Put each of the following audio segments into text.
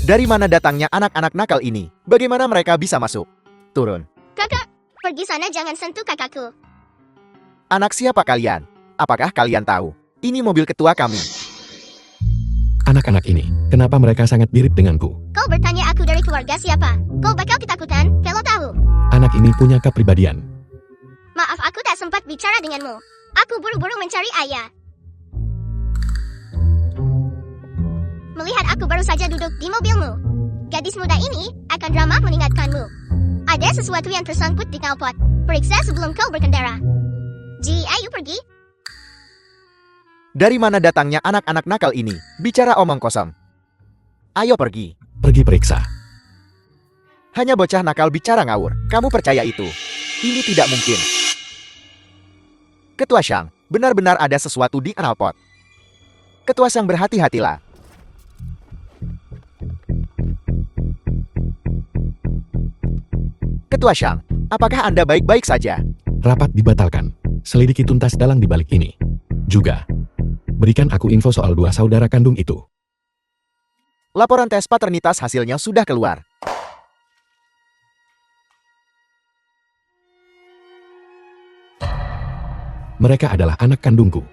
Dari mana datangnya anak-anak nakal ini? Bagaimana mereka bisa masuk? Turun. Kakak, pergi sana, jangan sentuh kakakku. Anak siapa kalian? Apakah kalian tahu? Ini mobil ketua kami. Anak-anak ini, kenapa mereka sangat mirip denganku? Kau bertanya aku dari keluarga siapa? Kau bakal ketakutan kalau tahu. Anak ini punya kepribadian. Maaf, aku tak sempat bicara denganmu. Aku buru-buru mencari ayah. Melihat aku baru saja duduk di mobilmu. Gadis muda ini akan ramah mengingatkanmu. Ada sesuatu yang tersangkut di knalpot. Periksa sebelum kau berkendara. Ji, ayo pergi. Dari mana datangnya anak-anak nakal ini? Bicara omong kosong. Ayo pergi. Pergi periksa. Hanya bocah nakal bicara ngawur. Kamu percaya itu? Ini tidak mungkin. Ketua Shang, benar-benar ada sesuatu di knalpot. Ketua Shang, berhati-hatilah. Ketua Shang, apakah Anda baik-baik saja? Rapat dibatalkan. Selidiki tuntas dalang di balik ini. Juga, berikan aku info soal dua saudara kandung itu. Laporan tes paternitas hasilnya sudah keluar. Mereka adalah anak kandungku.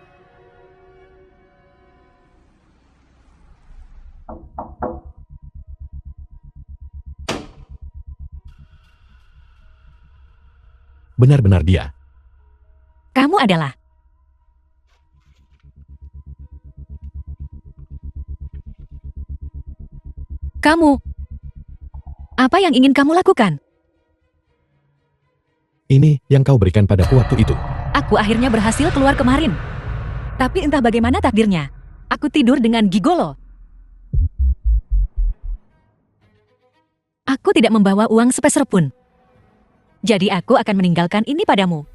Benar-benar dia. Kamu adalah. Kamu. Apa yang ingin kamu lakukan? Ini yang kau berikan padaku waktu itu. Aku akhirnya berhasil keluar kemarin. Tapi entah bagaimana takdirnya. Aku tidur dengan gigolo. Aku tidak membawa uang sepeser pun. Jadi aku akan meninggalkan ini padamu.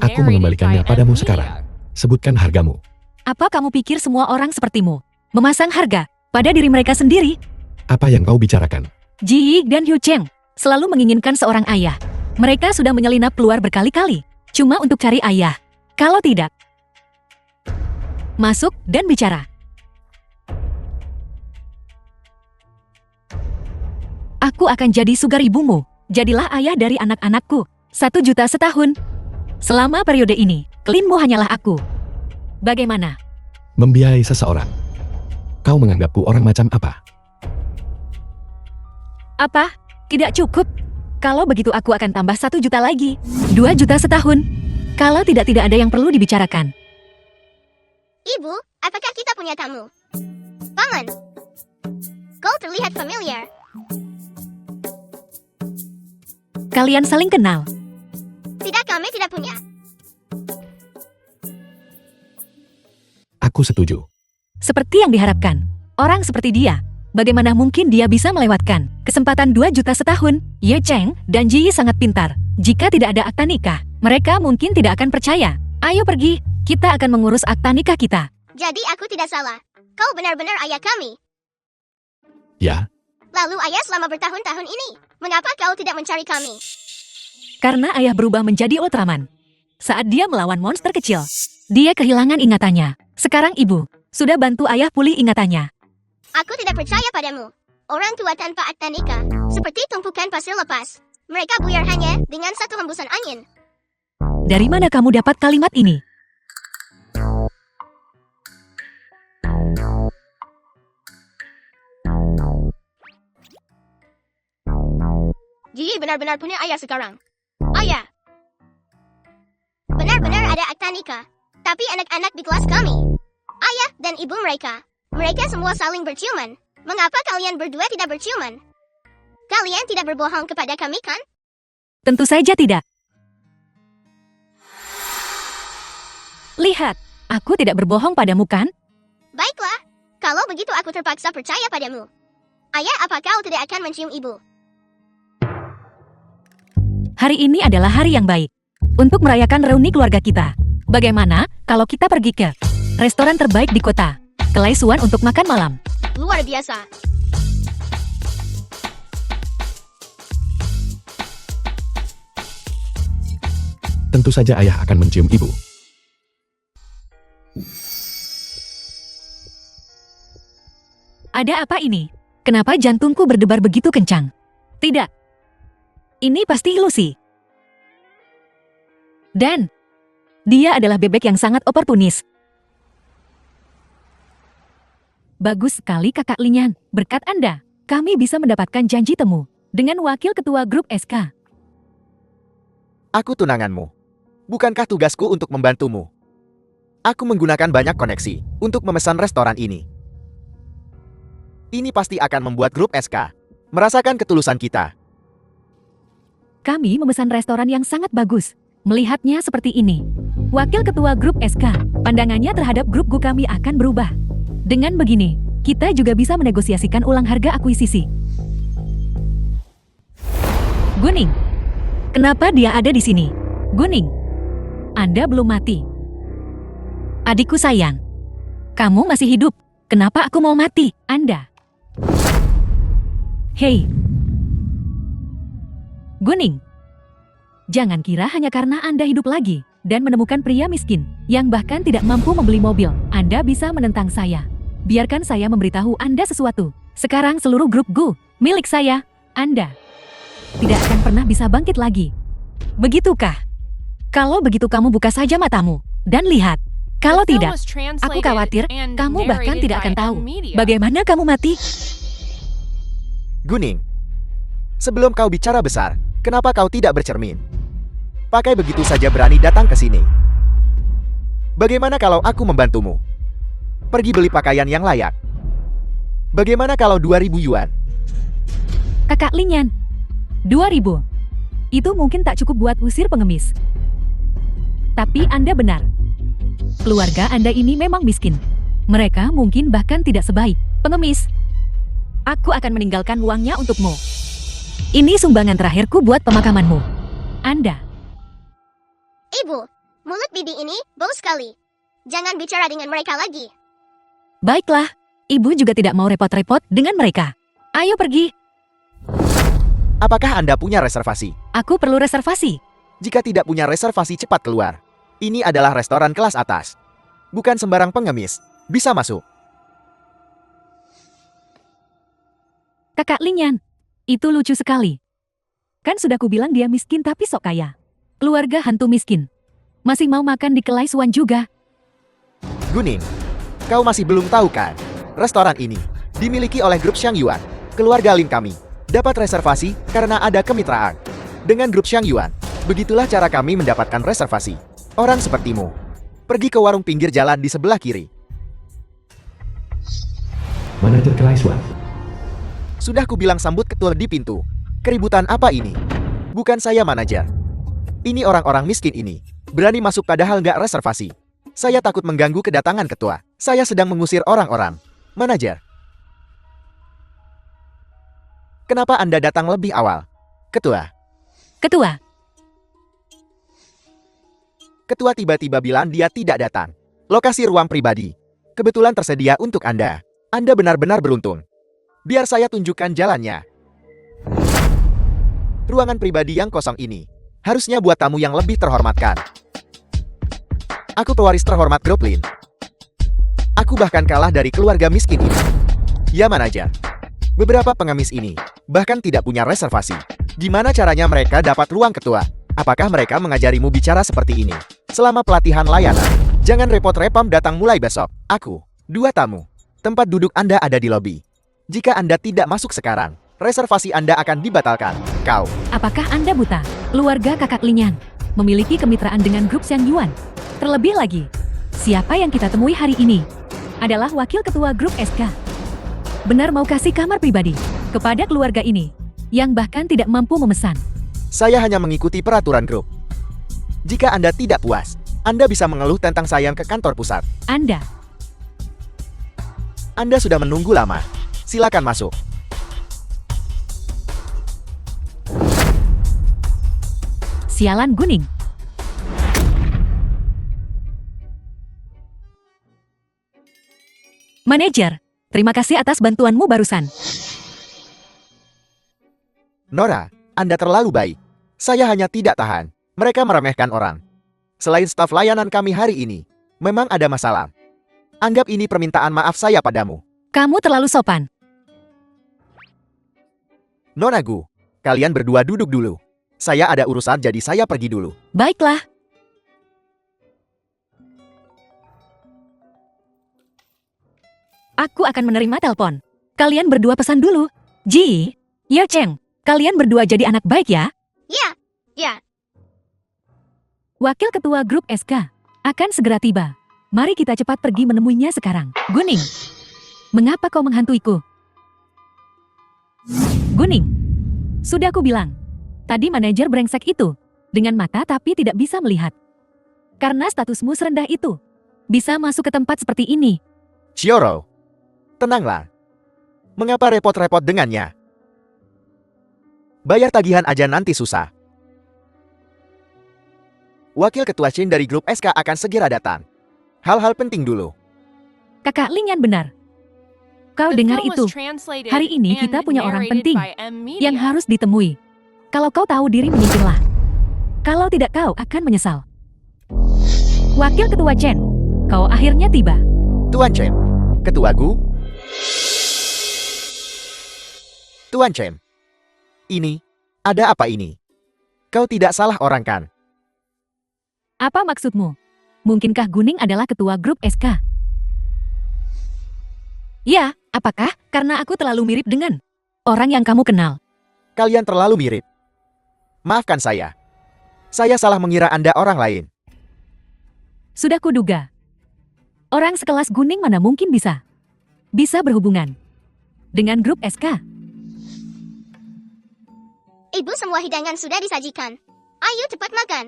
Aku mengembalikannya padamu sekarang. Sebutkan hargamu. Apa kamu pikir semua orang sepertimu memasang harga pada diri mereka sendiri? Apa yang kau bicarakan? Ji Yi dan Hu Cheng selalu menginginkan seorang ayah. Mereka sudah menyelinap keluar berkali-kali, cuma untuk cari ayah. Kalau tidak, masuk dan bicara. Aku akan jadi sugar ibumu. Jadilah ayah dari anak-anakku. 1 juta setahun. Selama periode ini, klinmu hanyalah aku. Bagaimana? Membiayai seseorang. Kau menganggapku orang macam apa? Apa? Tidak cukup. Kalau begitu aku akan tambah 1 juta lagi. 2 juta setahun. Kalau tidak ada yang perlu dibicarakan. Ibu, apakah kita punya tamu? Paman, kau terlihat familiar. Kalian saling kenal. Tidak, kami tidak punya. Aku setuju. Seperti yang diharapkan. Orang seperti dia, bagaimana mungkin dia bisa melewatkan kesempatan 2 juta setahun? Ye Cheng dan Ji Yi sangat pintar. Jika tidak ada akta nikah, mereka mungkin tidak akan percaya. Ayo pergi, kita akan mengurus akta nikah kita. Jadi aku tidak salah. Kau benar-benar ayah kami. Ya, Lalu ayah selama bertahun-tahun ini, mengapa kau tidak mencari kami? Karena ayah berubah menjadi Ultraman. Saat dia melawan monster kecil, dia kehilangan ingatannya. Sekarang ibu sudah bantu ayah pulih ingatannya. Aku tidak percaya padamu. Orang tua tanpa akta nikah, seperti tumpukan pasir lepas. Mereka buyar hanya dengan satu hembusan angin. Dari mana kamu dapat kalimat ini? Ji Yi benar-benar punya ayah sekarang. Ayah. Benar-benar ada akta nikah. Tapi anak-anak di kelas kami, ayah dan ibu mereka semua saling berciuman. Mengapa kalian berdua tidak berciuman? Kalian tidak berbohong kepada kami, kan? Tentu saja tidak. Lihat, aku tidak berbohong padamu, kan? Baiklah. Kalau begitu aku terpaksa percaya padamu. Ayah, apa kau tidak akan mencium ibu? Hari ini adalah hari yang baik untuk merayakan reuni keluarga kita. Bagaimana kalau kita pergi ke restoran terbaik di kota, Kelai Suan, untuk makan malam? Luar biasa. tentu saja ayah akan mencium ibu. Ada apa ini? Kenapa jantungku berdebar begitu kencang? Tidak. Ini pasti ilusi. Dan dia adalah bebek yang sangat oportunis. Bagus sekali Kakak Linyan. Berkat Anda, kami bisa mendapatkan janji temu dengan wakil ketua grup SK. Aku tunanganmu. Bukankah tugasku untuk membantumu? Aku menggunakan banyak koneksi untuk memesan restoran ini. Ini pasti akan membuat grup SK merasakan ketulusan kita. Kami memesan restoran yang sangat bagus. Melihatnya seperti ini, wakil ketua grup SK, pandangannya terhadap grup Gu kami akan berubah. Dengan begini, kita juga bisa menegosiasikan ulang harga akuisisi. Guning, kenapa dia ada di sini? Guning, Anda belum mati. Adikku sayang, kamu masih hidup. Kenapa aku mau mati? Anda. Hei, Guning, jangan kira hanya karena Anda hidup lagi dan menemukan pria miskin yang bahkan tidak mampu membeli mobil, Anda bisa menentang saya. Biarkan saya memberitahu Anda sesuatu. Sekarang seluruh grup Gu milik saya, Anda tidak akan pernah bisa bangkit lagi. Begitukah? Kalau begitu kamu buka saja matamu dan lihat. Kalau tidak, aku khawatir kamu bahkan tidak akan tahu bagaimana kamu mati. Guning, sebelum kau bicara besar, kenapa kau tidak bercermin? Pakai begitu saja berani datang ke sini. Bagaimana kalau aku membantumu? Pergi beli pakaian yang layak. Bagaimana kalau 2.000 yuan? Kakak Linyan, 2.000. Itu mungkin tak cukup buat usir pengemis. Tapi Anda benar. Keluarga Anda ini memang miskin. Mereka mungkin bahkan tidak sebaik pengemis. Aku akan meninggalkan uangnya untukmu. Ini sumbangan terakhirku buat pemakamanmu. Anda. Ibu, mulut bibi ini bau sekali. Jangan bicara dengan mereka lagi. Baiklah, ibu juga tidak mau repot-repot dengan mereka. Ayo pergi. Apakah Anda punya reservasi? Aku perlu reservasi. Jika tidak punya reservasi, cepat keluar. Ini adalah restoran kelas atas. Bukan sembarang pengemis bisa masuk. Kakak Linyan, itu lucu sekali. Kan sudah kubilang dia miskin tapi sok kaya. Keluarga hantu miskin. Masih mau makan di Kelai Suan juga. Guning, kau masih belum tahu kan? Restoran ini dimiliki oleh grup Xiang Yuan. Keluarga Lin kami dapat reservasi karena ada kemitraan dengan grup Xiang Yuan. Begitulah cara kami mendapatkan reservasi. Orang sepertimu, pergi ke warung pinggir jalan di sebelah kiri. Manajer Kelai Suan. Sudah kubilang sambut ketua di pintu. Keributan apa ini? Bukan saya manajer. Ini orang-orang miskin ini berani masuk padahal nggak reservasi. Saya takut mengganggu kedatangan ketua. Saya sedang mengusir orang-orang. Manajer. Kenapa Anda datang lebih awal? Ketua. Ketua, Ketua tiba-tiba bilang dia tidak datang. Lokasi ruang pribadi kebetulan tersedia untuk Anda. Anda benar-benar beruntung. Biar saya tunjukkan jalannya. Ruangan pribadi yang kosong ini harusnya buat tamu yang lebih terhormatkan. Aku pewaris terhormat grup Lin. Aku bahkan kalah dari keluarga miskin ini. Ya manajer. Beberapa pengemis ini bahkan tidak punya reservasi. Gimana caranya mereka dapat ruang ketua? Apakah mereka mengajarimu bicara seperti ini? Selama pelatihan layanan, jangan repot-repot datang mulai besok. Aku, 2 tamu. Tempat duduk Anda ada di lobi. Jika Anda tidak masuk sekarang, reservasi Anda akan dibatalkan. Kau. apakah Anda buta? Keluarga Kakak Linyan memiliki kemitraan dengan grup Xiang Yuan. Terlebih lagi, siapa yang kita temui hari ini adalah wakil ketua grup SK. Benar mau kasih kamar pribadi kepada keluarga ini yang bahkan tidak mampu memesan. Saya hanya mengikuti peraturan grup. Jika Anda tidak puas, Anda bisa mengeluh tentang saya ke kantor pusat. Anda, Anda sudah menunggu lama. Silakan masuk. sialan Guning. Manajer, terima kasih atas bantuanmu barusan. Nora, Anda terlalu baik. Saya hanya tidak tahan. Mereka meremehkan orang. Selain staf layanan kami hari ini, memang ada masalah. Anggap ini permintaan maaf saya padamu. Kamu terlalu sopan. Nona Gu, kalian berdua duduk dulu. Saya ada urusan jadi saya pergi dulu. Baiklah. Aku akan menerima telepon. Kalian berdua pesan dulu. Ji, Ye Cheng, kalian berdua jadi anak baik ya. Ya, ya. Wakil ketua grup SK akan segera tiba. Mari kita cepat pergi menemuinya sekarang. Guning, mengapa kau menghantuiku? Guning, sudah aku bilang. Tadi manajer brengsek itu, dengan mata tapi tidak bisa melihat. Karena statusmu serendah itu, bisa masuk ke tempat seperti ini. Chioro, tenanglah. Mengapa repot-repot dengannya? Bayar tagihan aja nanti susah. Wakil ketua Shin dari grup SK akan segera datang. Hal-hal penting dulu. Kakak Lingyan benar. Kau dengar itu. Hari ini kita punya orang penting yang harus ditemui. Kalau kau tahu diri menyingkirlah. Kalau tidak kau akan menyesal. Wakil ketua Chen, kau akhirnya tiba. Tuan Chen, ketua Gu. Tuan Chen, ini, ada apa ini? Kau tidak salah orang kan? Apa maksudmu? Mungkinkah Guning adalah ketua grup SK? Ya, apakah karena aku terlalu mirip dengan orang yang kamu kenal? Kalian terlalu mirip. Maafkan saya. Saya salah mengira Anda orang lain. Sudah kuduga. Orang sekelas Guning mana mungkin bisa berhubungan dengan grup SK. Ibu, semua hidangan sudah disajikan. Ayo cepat makan.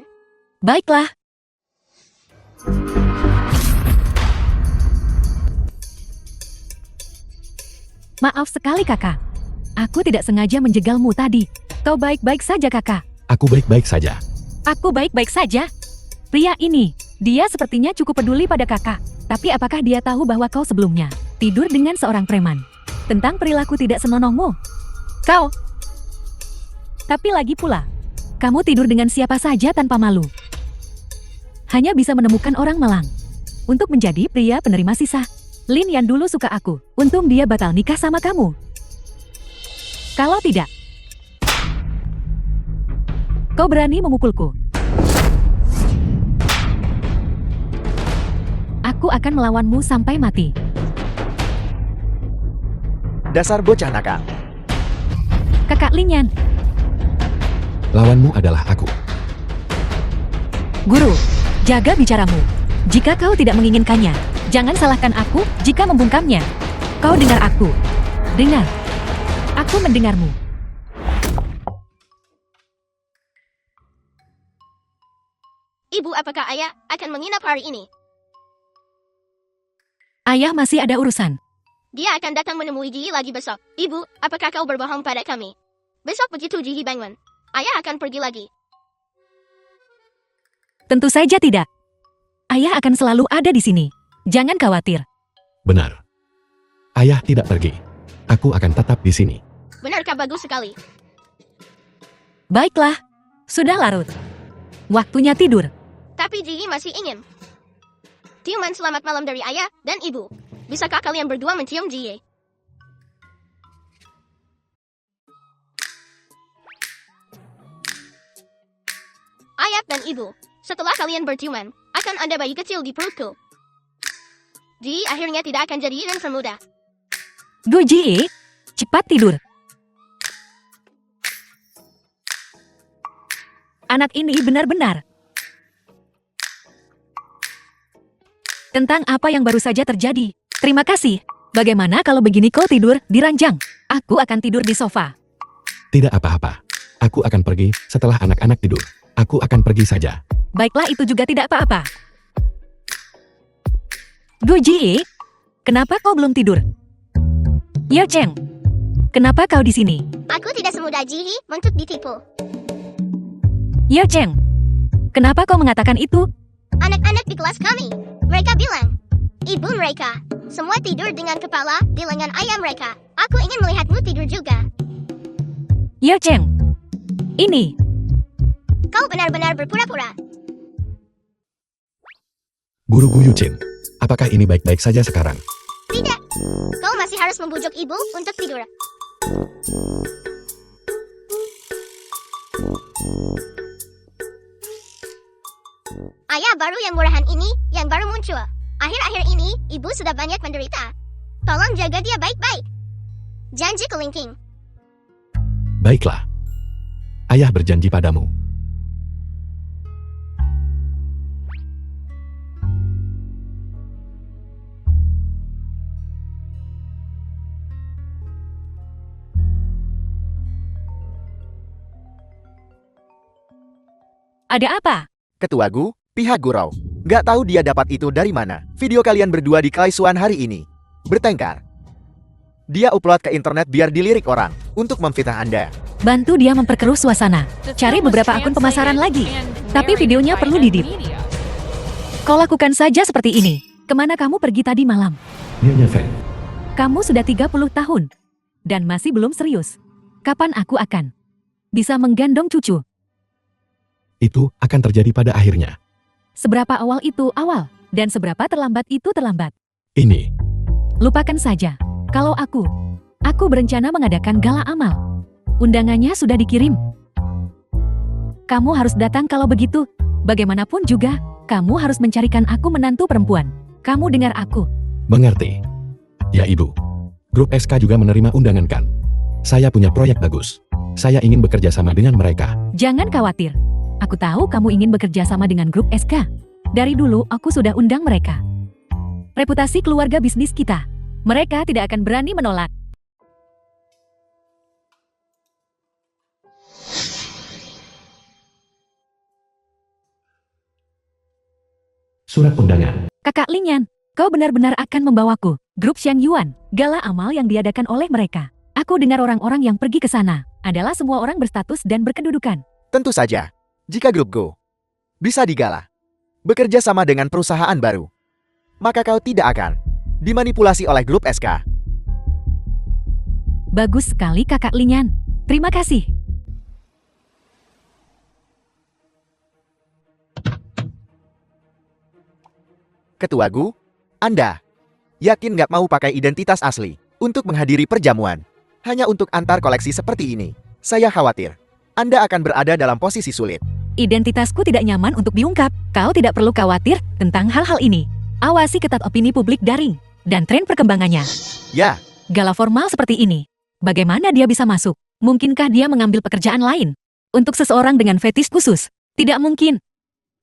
Baiklah. Maaf sekali kakak. Aku tidak sengaja menjegalmu tadi. Kau baik-baik saja kakak. Aku baik-baik saja. Aku baik-baik saja. Pria ini, dia sepertinya cukup peduli pada kakak. Tapi apakah dia tahu bahwa kau sebelumnya tidur dengan seorang preman? Tentang perilaku tidak senonohmu. Kau. Tapi lagi pula, kamu tidur dengan siapa saja tanpa malu. Hanya bisa menemukan orang malang. Untuk menjadi pria penerima sisa. Lin yang dulu suka aku. Untung dia batal nikah sama kamu. Kalau tidak, kau berani memukulku. Aku akan melawanmu sampai mati. Dasar bocah nakal. Kakak Lingyan, Lawanmu adalah aku. guru, jaga bicaramu. Jika kau tidak menginginkannya, jangan salahkan aku jika membungkamnya. Kau dengar aku. Dengar. Aku mendengarmu. Ibu, apakah ayah akan menginap hari ini? Ayah masih ada urusan. Dia akan datang menemui Ji lagi besok. Ibu, apakah kau berbohong pada kami? Besok begitu Ji bangun, ayah akan pergi lagi. Tentu saja tidak. Ayah akan selalu ada di sini. Jangan khawatir. Benar. Ayah tidak pergi. Aku akan tetap di sini. Benarkah? Bagus sekali. Baiklah. Sudah larut. Waktunya tidur. Tapi Ji masih ingin ciuman selamat malam dari ayah dan ibu. Bisakah kalian berdua mencium Ji? Ayah dan ibu, setelah kalian berciuman, akan ada bayi kecil di perutku. Ji akhirnya tidak akan jadi dan semudah. Guji, cepat tidur. Anak ini benar-benar. Tentang apa yang baru saja terjadi. Terima kasih. Bagaimana kalau begini kau tidur di ranjang? Aku akan tidur di sofa. Tidak apa-apa. Aku akan pergi setelah anak-anak tidur. Aku akan pergi saja. Baiklah, itu juga tidak apa-apa. Guji, kenapa kau belum tidur? Ye Cheng, kenapa kau di sini? Aku tidak semudah Ji untuk ditipu. Ye Cheng, kenapa kau mengatakan itu? Anak-anak di kelas kami, mereka bilang, ibu mereka, semua tidur dengan kepala di lengan ayah mereka. Aku ingin melihatmu tidur juga. Ye Cheng, ini. Kau benar-benar berpura-pura. Guru Gu Yuchin, apakah ini baik-baik saja sekarang? Tidak, kau masih harus membujuk ibu untuk tidur. Ayah baru yang murahan ini yang baru muncul. Akhir-akhir ini, ibu sudah banyak menderita. Tolong jaga dia baik-baik. Janji kelingking. Baiklah. Ayah berjanji padamu. Ada apa? Ketua Gu, pihak gurau. Nggak tahu dia dapat itu dari mana. Video kalian berdua di Kaisuan hari ini. Bertengkar. Dia upload ke internet biar dilirik orang untuk memfitnah Anda. Bantu dia memperkeruh suasana. Cari beberapa akun pemasaran lagi. Tapi videonya perlu didit. Kau lakukan saja seperti ini. Kemana kamu pergi tadi malam? Nyonya Fen. Kamu sudah 30 tahun. Dan masih belum serius. Kapan aku akan bisa menggendong cucu? Itu akan terjadi pada akhirnya. Seberapa awal itu awal, dan seberapa terlambat itu terlambat. Ini. Lupakan saja. Kalau aku berencana mengadakan gala amal. Undangannya sudah dikirim. Kamu harus datang kalau begitu. Bagaimanapun juga, kamu harus mencarikan aku menantu perempuan. Kamu dengar aku? Mengerti. Ya Ibu. Grup SK juga menerima undangan kan? Saya punya proyek bagus. Saya ingin bekerja sama dengan mereka. Jangan khawatir. Aku tahu kamu ingin bekerja sama dengan grup SK. Dari dulu aku sudah undang mereka. Reputasi keluarga bisnis kita. Mereka tidak akan berani menolak. Surat undangan. Kakak Lingyan, kau benar-benar akan membawaku. Grup Xiang Yuan, gala amal yang diadakan oleh mereka. Aku dengar orang-orang yang pergi ke sana adalah semua orang berstatus dan berkedudukan. Tentu saja. Jika grup Go bisa digala, bekerja sama dengan perusahaan baru, maka kau tidak akan dimanipulasi oleh grup SK. Bagus sekali Kakak Lingyan. Terima kasih. Ketua Gu, Anda yakin nggak mau pakai identitas asli untuk menghadiri perjamuan? Hanya untuk antar koleksi seperti ini. Saya khawatir Anda akan berada dalam posisi sulit. Identitasku tidak nyaman untuk diungkap. Kau tidak perlu khawatir tentang hal-hal ini. Awasi ketat opini publik daring dan tren perkembangannya. Ya, Gala formal seperti ini. Bagaimana dia bisa masuk? Mungkinkah dia mengambil pekerjaan lain? Untuk seseorang dengan fetis khusus? Tidak mungkin.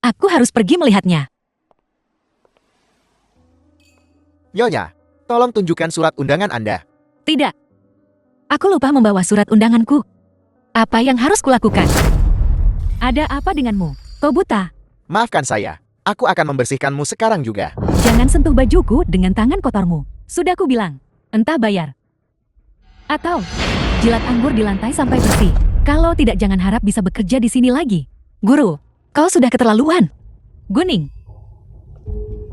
Aku harus pergi melihatnya. Nyonya, tolong tunjukkan surat undangan Anda. Tidak. Aku lupa membawa surat undanganku. Apa yang harus kulakukan? Ada apa denganmu? Kau buta? Maafkan saya, aku akan membersihkanmu sekarang juga. Jangan sentuh bajuku dengan tangan kotormu. Sudah ku bilang, entah bayar. Atau, jilat anggur di lantai sampai bersih. Kalau tidak jangan harap bisa bekerja di sini lagi. Guru, kau sudah keterlaluan. Guning,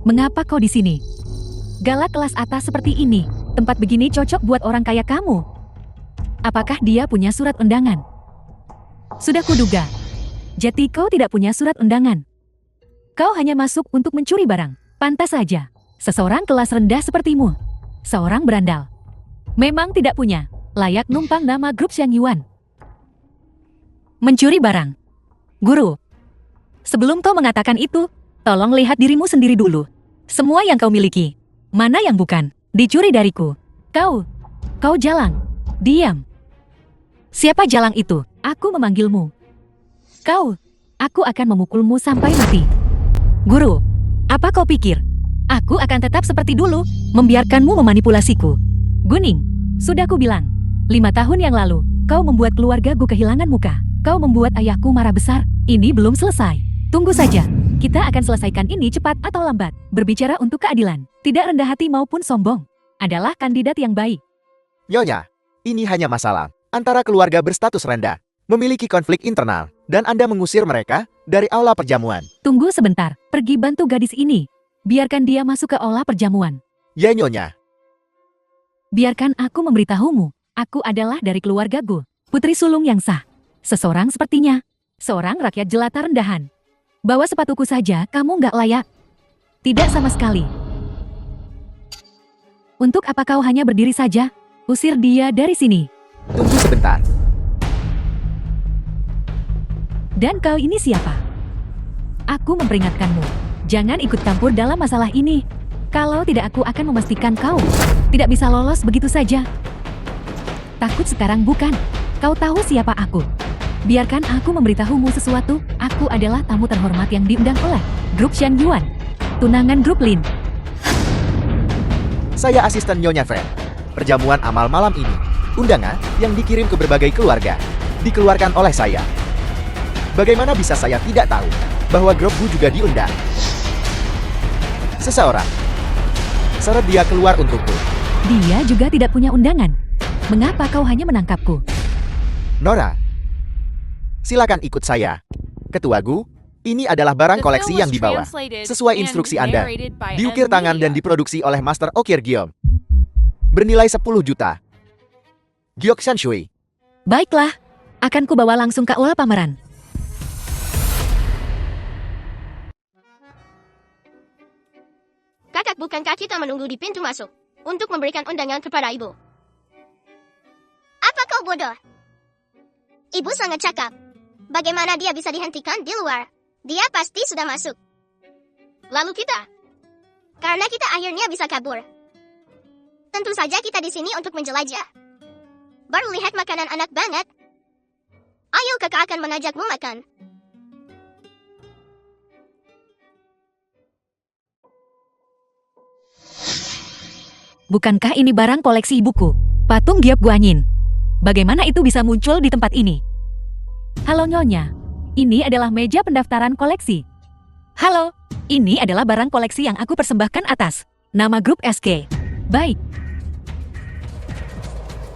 mengapa kau di sini? Gala kelas atas seperti ini, tempat begini cocok buat orang kaya kamu. Apakah dia punya surat undangan? Sudah kuduga. Jadi kau tidak punya surat undangan. Kau hanya masuk untuk mencuri barang. Pantas saja. Seseorang kelas rendah sepertimu. Seorang berandal. Memang tidak punya. Layak numpang nama grup Xiang Yuan. Mencuri barang. Guru. Sebelum kau mengatakan itu, tolong lihat dirimu sendiri dulu. Semua yang kau miliki. Mana yang bukan? Dicuri dariku. Kau jalang. Diam. Siapa jalang itu? Aku memanggilmu. Aku akan memukulmu sampai mati. Guru, apa kau pikir? Aku akan tetap seperti dulu, membiarkanmu memanipulasiku. Guning, sudah ku bilang. 5 tahun yang lalu, kau membuat keluargaku kehilangan muka. Kau membuat ayahku marah besar. Ini belum selesai. Tunggu saja. Kita akan selesaikan ini cepat atau lambat. Berbicara untuk keadilan, tidak rendah hati maupun sombong, adalah kandidat yang baik. Nyonya, ini hanya masalah antara keluarga berstatus rendah, memiliki konflik internal, dan Anda mengusir mereka dari aula perjamuan. Tunggu sebentar, pergi bantu gadis ini. Biarkan dia masuk ke aula perjamuan. Ya Nyonya. Biarkan aku memberitahumu. Aku adalah dari keluarga Gu, putri sulung yang sah. Seseorang sepertinya, seorang rakyat jelata rendahan. Bawa sepatuku saja, kamu nggak layak. Tidak sama sekali. Untuk apa kau hanya berdiri saja? Usir dia dari sini. Tunggu sebentar. Dan kau ini siapa? Aku memperingatkanmu. Jangan ikut campur dalam masalah ini. Kalau tidak, aku akan memastikan kau tidak bisa lolos begitu saja. Takut sekarang bukan? Kau tahu siapa aku. Biarkan aku memberitahumu sesuatu. Aku adalah tamu terhormat yang diundang oleh grup Xiang Yuan. Tunangan grup Lin. Saya asisten Nyonya Feng. Perjamuan amal malam ini, undangan yang dikirim ke berbagai keluarga, dikeluarkan oleh saya. Bagaimana bisa saya tidak tahu bahwa grup Gu juga diundang? Seseorang seret dia keluar untukku. Dia juga tidak punya undangan. Mengapa kau hanya menangkapku? Nora, silakan ikut saya. Ketua Gu, ini adalah barang koleksi yang dibawa. Sesuai instruksi Anda, diukir tangan dan diproduksi oleh Master Okir Giom. Bernilai 10 juta. Giok Shanshui. Baiklah, akan kubawa langsung ke aula pameran. Kakak, bukankah kita menunggu di pintu masuk untuk memberikan undangan kepada ibu? Apa kau bodoh? Ibu sangat cakap. Bagaimana dia bisa dihentikan di luar? Dia pasti sudah masuk. Lalu kita? Karena kita akhirnya bisa kabur. Tentu saja kita di sini untuk menjelajah. Baru lihat makanan enak banget. Ayo, kakak akan mengajakmu makan. Bukankah ini barang koleksi ibuku? Patung Giok Guanyin. Bagaimana itu bisa muncul di tempat ini? Halo Nyonya, ini adalah meja pendaftaran koleksi. Halo, ini adalah barang koleksi yang aku persembahkan atas nama grup SK. Baik.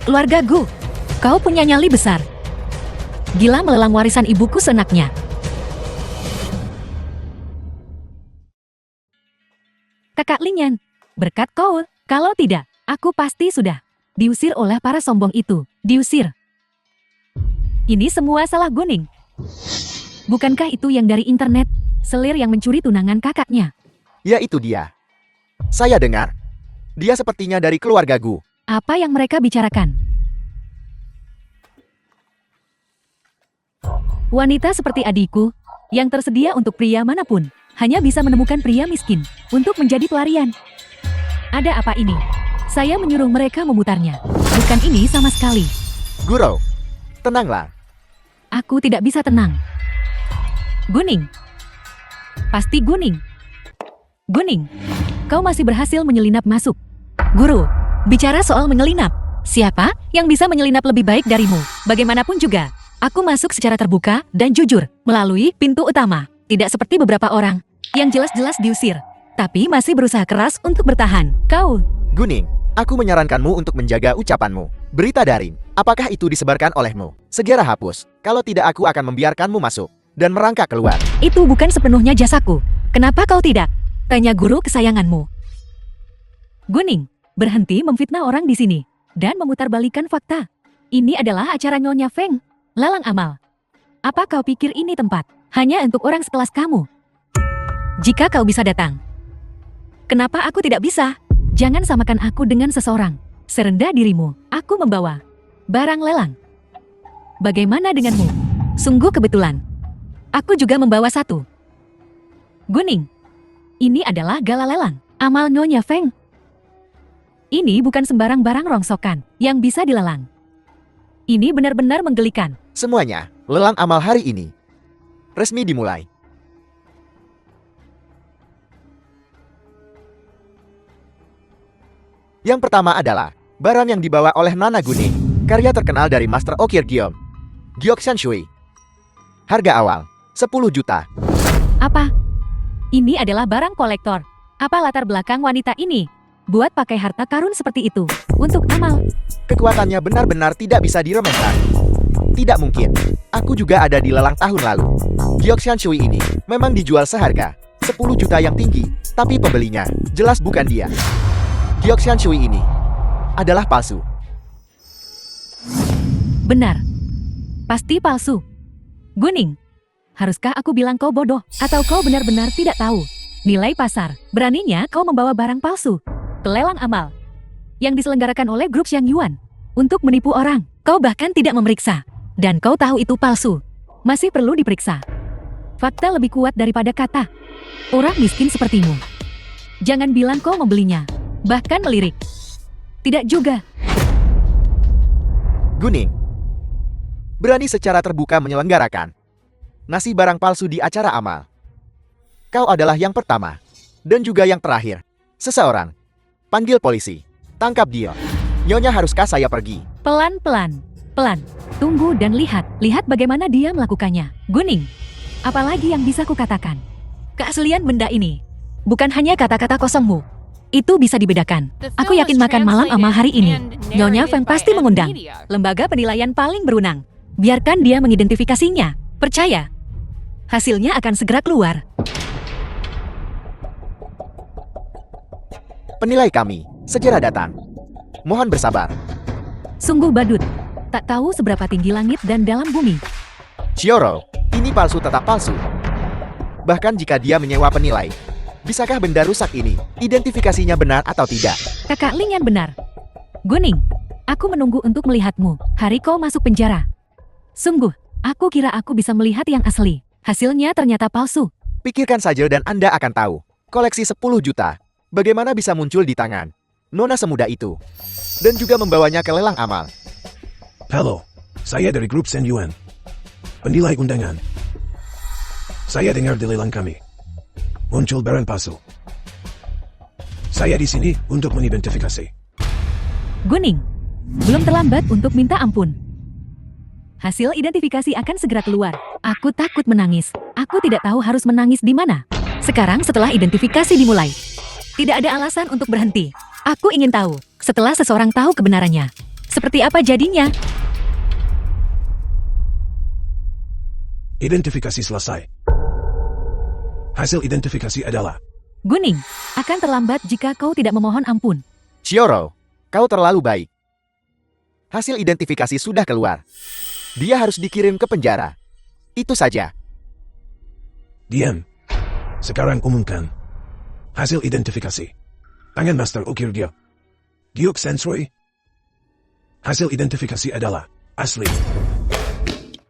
Keluarga Gu, kau punya nyali besar. Gila melelang warisan ibuku seenaknya. Kakak Linyan, berkat kau. Kalau tidak, aku pasti sudah diusir oleh para sombong itu. Diusir. Ini semua salah Guning. Bukankah itu yang dari internet? Selir yang mencuri tunangan kakaknya. Ya, itu dia. Saya dengar. Dia sepertinya dari keluarga Gu. Apa yang mereka bicarakan? Wanita seperti adikku, yang tersedia untuk pria manapun, hanya bisa menemukan pria miskin untuk menjadi pelarian. Ada apa ini? Saya menyuruh mereka memutarnya. Bukan ini sama sekali. Guru, tenanglah. Aku tidak bisa tenang. Guning. Pasti Guning. Guning, kau masih berhasil menyelinap masuk. Guru, bicara soal menyelinap. Siapa yang bisa menyelinap lebih baik darimu? Bagaimanapun juga, aku masuk secara terbuka dan jujur melalui pintu utama. Tidak seperti beberapa orang yang jelas-jelas diusir, tapi masih berusaha keras untuk bertahan. Kau, Guning, aku menyarankanmu untuk menjaga ucapanmu. Berita daring, apakah itu disebarkan olehmu? Segera hapus. Kalau tidak, aku akan membiarkanmu masuk dan merangkak keluar. itu bukan sepenuhnya jasaku. Kenapa kau tidak? Tanya guru kesayanganmu. Guning, berhenti memfitnah orang di sini dan memutarbalikkan fakta. Ini adalah acara Nyonya Feng, Lelang Amal. Apa kau pikir ini tempat hanya untuk orang sekelas kamu? Jika kau bisa datang, kenapa aku tidak bisa? Jangan samakan aku dengan seseorang. Serendah dirimu, aku membawa barang lelang. Bagaimana denganmu? Sungguh kebetulan. Aku juga membawa satu. Guning, ini adalah gala lelang amal Nyonya Feng. Ini bukan sembarang barang rongsokan yang bisa dilelang. Ini benar-benar menggelikan. Semuanya, lelang amal hari ini resmi dimulai. Yang pertama adalah barang yang dibawa oleh Nana Guning, karya terkenal dari Master Okir Giom, Giok Shanshui. Harga awal 10 juta. Apa? Ini adalah barang kolektor. Apa latar belakang wanita ini buat pakai harta karun seperti itu untuk amal? Kekuatannya benar-benar tidak bisa diremehkan. Tidak mungkin. Aku juga ada di lelang tahun lalu. Giok Shanshui ini memang dijual seharga 10 juta yang tinggi, tapi pembelinya jelas bukan dia. Giok Shanshui ini adalah palsu. Benar. Pasti palsu. Guning, haruskah aku bilang kau bodoh atau kau benar-benar tidak tahu nilai pasar? Beraninya kau membawa barang palsu ke lelang amal yang diselenggarakan oleh grup Xiang Yuan untuk menipu orang. Kau bahkan tidak memeriksa dan kau tahu itu palsu. Masih perlu diperiksa. Fakta lebih kuat daripada kata. Orang miskin sepertimu. Jangan bilang kau membelinya. Bahkan melirik. Tidak juga. Guning. Berani secara terbuka menyelenggarakan nasi barang palsu di acara amal. Kau adalah yang pertama. Dan juga yang terakhir. Seseorang. Panggil polisi. Tangkap dia. Nyonya haruskah saya pergi? Pelan-pelan. Pelan. Tunggu dan lihat. Lihat bagaimana dia melakukannya. Guning. Apalagi yang bisa kukatakan? Keaslian benda ini. Bukan hanya kata-kata kosongmu. Itu bisa dibedakan. Aku yakin makan malam ama hari ini. Nyonya Feng pasti mengundang lembaga penilaian paling berwenang. Biarkan dia mengidentifikasinya. Percaya. Hasilnya akan segera keluar. Penilai kami segera datang. Mohon bersabar. Sungguh badut. Tak tahu seberapa tinggi langit dan dalam bumi. Shioro, ini palsu tetap palsu. Bahkan jika dia menyewa penilai, bisakah benda rusak ini identifikasinya benar atau tidak? Kakak Ling yang benar. Guning, aku menunggu untuk melihatmu. Hari kau masuk penjara. Sungguh, aku kira aku bisa melihat yang asli. Hasilnya ternyata palsu. Pikirkan saja dan Anda akan tahu. Koleksi 10 juta. Bagaimana bisa muncul di tangan nona semuda itu? Dan juga membawanya ke lelang amal. Halo, saya dari grup Sen Yuan. Penilai undangan. Saya dengar di lelang kami. Muncul barang palsu. Saya di sini untuk mengidentifikasi. Guning, belum terlambat untuk minta ampun. Hasil identifikasi akan segera keluar. Aku takut menangis. Aku tidak tahu harus menangis di mana. Sekarang setelah identifikasi dimulai. Tidak ada alasan untuk berhenti. Aku ingin tahu, setelah seseorang tahu kebenarannya. Seperti apa jadinya? Identifikasi selesai. Hasil identifikasi adalah Guning, akan terlambat jika kau tidak memohon ampun. Shioro, kau terlalu baik. Hasil identifikasi sudah keluar. Dia harus dikirim ke penjara. Itu saja. diam. Sekarang umumkan. Hasil identifikasi. Tangan Master Ukir Giok. Giok Sensui. Hasil identifikasi adalah asli.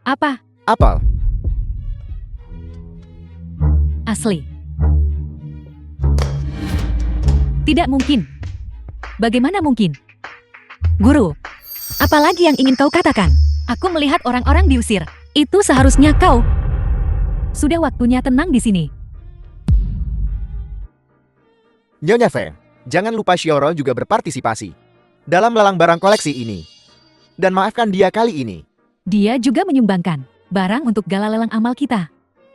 Apa? Apel. Asli. Tidak mungkin. Bagaimana mungkin? Guru, apalagi yang ingin kau katakan? Aku melihat orang-orang diusir. Itu seharusnya kau. Sudah waktunya tenang di sini. Nyonya Feng, jangan lupa Shioro juga berpartisipasi dalam lelang barang koleksi ini. Dan maafkan dia kali ini. Dia juga menyumbangkan barang untuk gala lelang amal kita.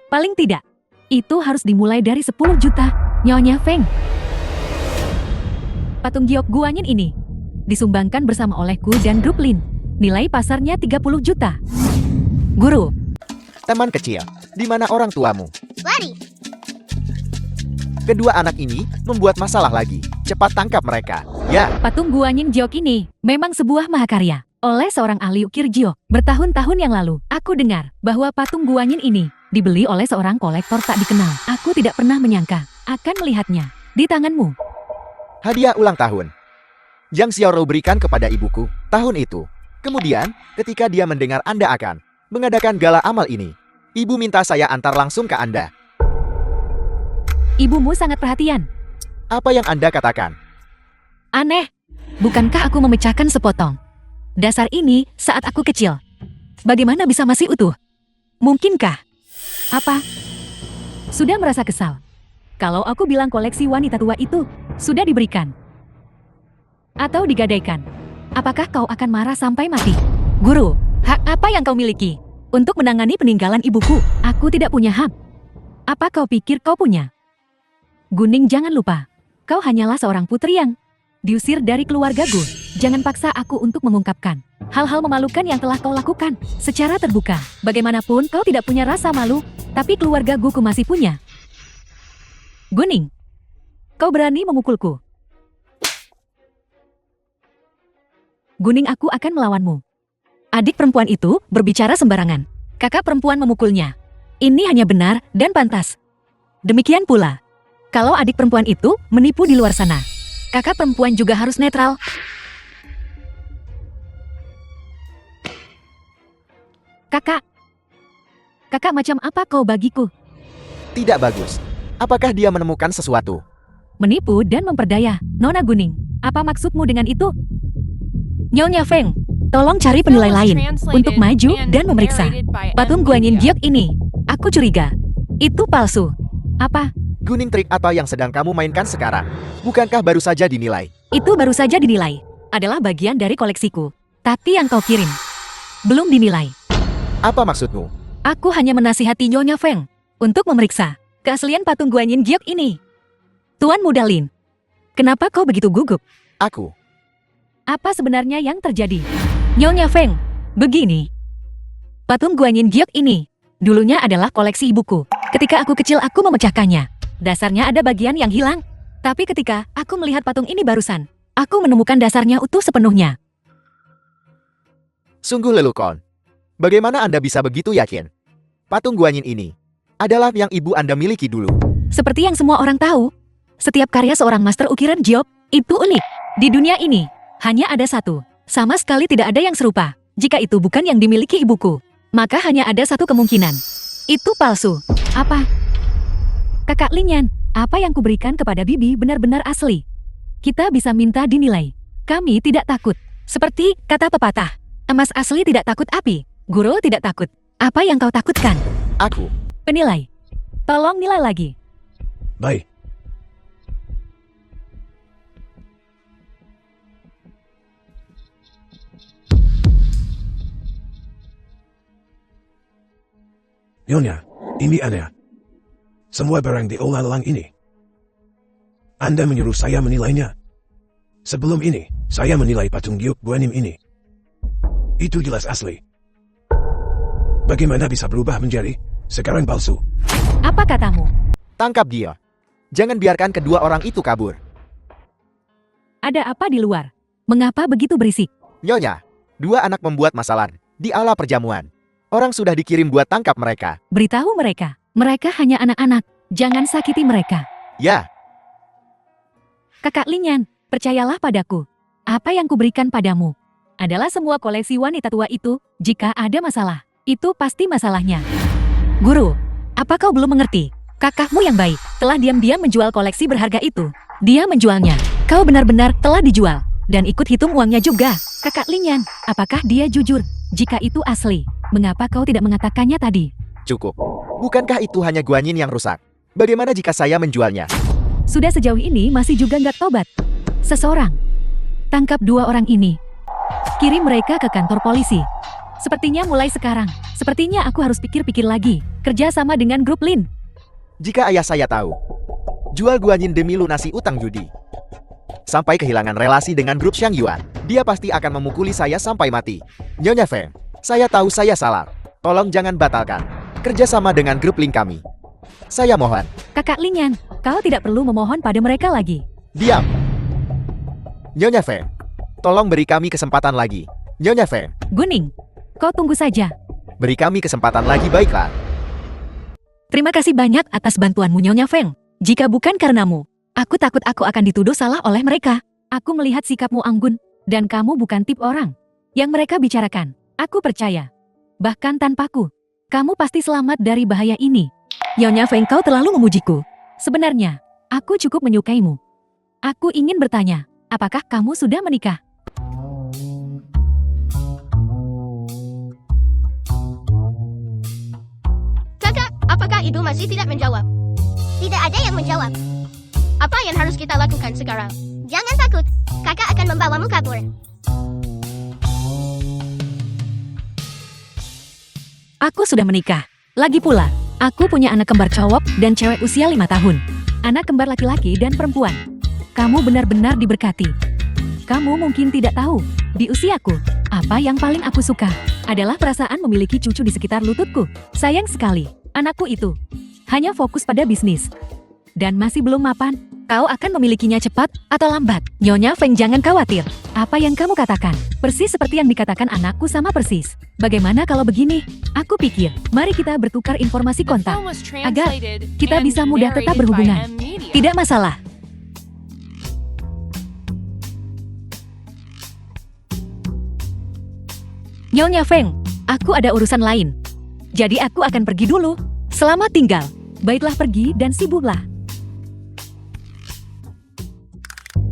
Paling tidak, itu harus dimulai dari 10 juta, Nyonya Feng. Patung giok guanyin ini disumbangkan bersama olehku dan grup Lin. Nilai pasarnya 30 juta. Guru, Teman kecil, di mana orang tuamu? Lari. Kedua anak ini membuat masalah lagi. Cepat tangkap mereka. Ya, patung guanyin giok ini memang sebuah mahakarya oleh seorang ahli ukir giok. Bertahun-tahun yang lalu, aku dengar bahwa patung guanyin ini dibeli oleh seorang kolektor tak dikenal. Aku tidak pernah menyangka akan melihatnya di tanganmu. hadiah ulang tahun yang Shioro berikan kepada ibuku tahun itu. Kemudian, ketika dia mendengar Anda akan mengadakan gala amal ini, ibu minta saya antar langsung ke Anda. Ibumu sangat perhatian. Apa yang Anda katakan? Aneh, bukankah aku memecahkan sepotong dasar ini saat aku kecil? Bagaimana bisa masih utuh? Mungkinkah? Apa? Sudah merasa kesal? Kalau aku bilang koleksi wanita tua itu sudah diberikan atau digadaikan, apakah kau akan marah sampai mati? Guru, hak apa yang kau miliki untuk menangani peninggalan ibuku? Aku tidak punya hak. Apa kau pikir kau punya? Guning, jangan lupa, kau hanyalah seorang putri yang diusir dari keluargaku. Jangan paksa aku untuk mengungkapkan hal-hal memalukan yang telah kau lakukan secara terbuka. Bagaimanapun kau tidak punya rasa malu, tapi keluarga Guku masih punya. Guning, kau berani memukulku. Guning, aku akan melawanmu. Adik perempuan itu berbicara sembarangan. Kakak perempuan memukulnya. Ini hanya benar dan pantas. Demikian pula, kalau adik perempuan itu menipu di luar sana, kakak perempuan juga harus netral. Kakak macam apa kau bagiku? Tidak bagus. Apakah dia menemukan sesuatu? Menipu dan memperdaya. Nona Guning, apa maksudmu dengan itu? Nyonya Feng, tolong cari penilai lain untuk maju dan memeriksa patung Guanyin Giok ini. Aku curiga. Itu palsu. Apa? Guning trik apa yang sedang kamu mainkan sekarang? Bukankah baru saja dinilai? Itu baru saja dinilai. Adalah bagian dari koleksiku. Tapi yang kau kirim belum dinilai. Apa maksudmu? Aku hanya menasihati Nyonya Feng untuk memeriksa keaslian patung Guanyin Giok ini. Tuan Muda Lin, kenapa kau begitu gugup? Aku. Apa sebenarnya yang terjadi? Nyonya Feng, begini. Patung Guanyin Giok ini dulunya adalah koleksi ibuku. Ketika aku kecil aku memecahkannya. Dasarnya ada bagian yang hilang. Tapi ketika aku melihat patung ini barusan, aku menemukan dasarnya utuh sepenuhnya. Sungguh lelucon. Bagaimana Anda bisa begitu yakin? Patung Guanyin ini adalah yang ibu Anda miliki dulu. Seperti yang semua orang tahu, setiap karya seorang master ukiran Giok itu unik. Di dunia ini, hanya ada satu. Sama sekali tidak ada yang serupa. Jika itu bukan yang dimiliki ibuku, maka hanya ada satu kemungkinan. Itu palsu. Apa? Kakak Linyan, apa yang kuberikan kepada Bibi benar-benar asli. Kita bisa minta dinilai. Kami tidak takut. Seperti kata pepatah, emas asli tidak takut api, guru tidak takut. Apa yang kau takutkan? Aku. Penilai. Tolong nilai lagi. Baik. Nyonya, ini aneh. Semua barang diolah lelang ini. Anda menyuruh saya menilainya. Sebelum ini, saya menilai patung Giok Guanyin ini. Itu jelas asli. Bagaimana bisa berubah menjadi sekarang palsu? Apa katamu? Tangkap dia. Jangan biarkan kedua orang itu kabur. Ada apa di luar? Mengapa begitu berisik? Nyonya, dua anak membuat masalah di ala perjamuan. Orang sudah dikirim buat tangkap mereka. Beritahu mereka. Mereka hanya anak-anak. Jangan sakiti mereka. Ya, Kakak Linyan, percayalah padaku. Apa yang kuberikan padamu adalah semua koleksi wanita tua itu. Jika ada masalah, itu pasti masalahnya. Guru, apa kau belum mengerti? Kakakmu yang baik telah diam-diam menjual koleksi berharga itu. Dia menjualnya. Kau benar-benar telah dijual. Dan ikut hitung uangnya juga. Kakak Linyan, apakah dia jujur? Jika itu asli, mengapa kau tidak mengatakannya tadi? cukup. Bukankah itu hanya Guanyin yang rusak? Bagaimana jika saya menjualnya? Sudah sejauh ini masih juga nggak tobat. Seseorang. Tangkap dua orang ini. Kirim mereka ke kantor polisi. Sepertinya mulai sekarang. Sepertinya aku harus pikir-pikir lagi. Kerja sama dengan grup Lin. Jika ayah saya tahu, jual Guanyin demi lunasi utang judi, sampai kehilangan relasi dengan grup Xiang Yuan, dia pasti akan memukuli saya sampai mati. Nyonya Feng, saya tahu saya salah. Tolong jangan batalkan kerjasama dengan grup Lin kami. Saya mohon. Kakak Linyan, kau tidak perlu memohon pada mereka lagi. Diam. Nyonya Feng, tolong beri kami kesempatan lagi. Nyonya Feng, Guning, kau tunggu saja. beri kami kesempatan lagi baiklah. Terima kasih banyak atas bantuanmu Nyonya Feng. Jika bukan karenamu, aku takut aku akan dituduh salah oleh mereka. Aku melihat sikapmu anggun, dan kamu bukan tip orang yang mereka bicarakan. Aku percaya. Bahkan tanpaku, kamu pasti selamat dari bahaya ini. Nyonya Feng, kau terlalu memujiku. Sebenarnya, aku cukup menyukaimu. Aku ingin bertanya, apakah kamu sudah menikah? Kakak, apakah ibu masih tidak menjawab? Tidak ada yang menjawab. Apa yang harus kita lakukan sekarang? Jangan takut, kakak akan membawamu kabur. Aku sudah menikah. Lagi pula, aku punya anak kembar cowok dan cewek usia 5 tahun. Anak kembar laki-laki dan perempuan. Kamu benar-benar diberkati. Kamu mungkin tidak tahu, di usiaku, apa yang paling aku suka adalah perasaan memiliki cucu di sekitar lututku. Sayang sekali, anakku itu hanya fokus pada bisnis. Dan masih belum mapan, kau akan memilikinya cepat atau lambat. Nyonya Feng, jangan khawatir. Apa yang kamu katakan, persis seperti yang dikatakan anakku sama persis. Bagaimana kalau begini? Aku pikir, mari kita bertukar informasi kontak agar kita bisa mudah tetap berhubungan. Tidak masalah. Nyonya Feng, aku ada urusan lain. Jadi aku akan pergi dulu. Selamat tinggal. Baiklah, pergi dan sibuklah.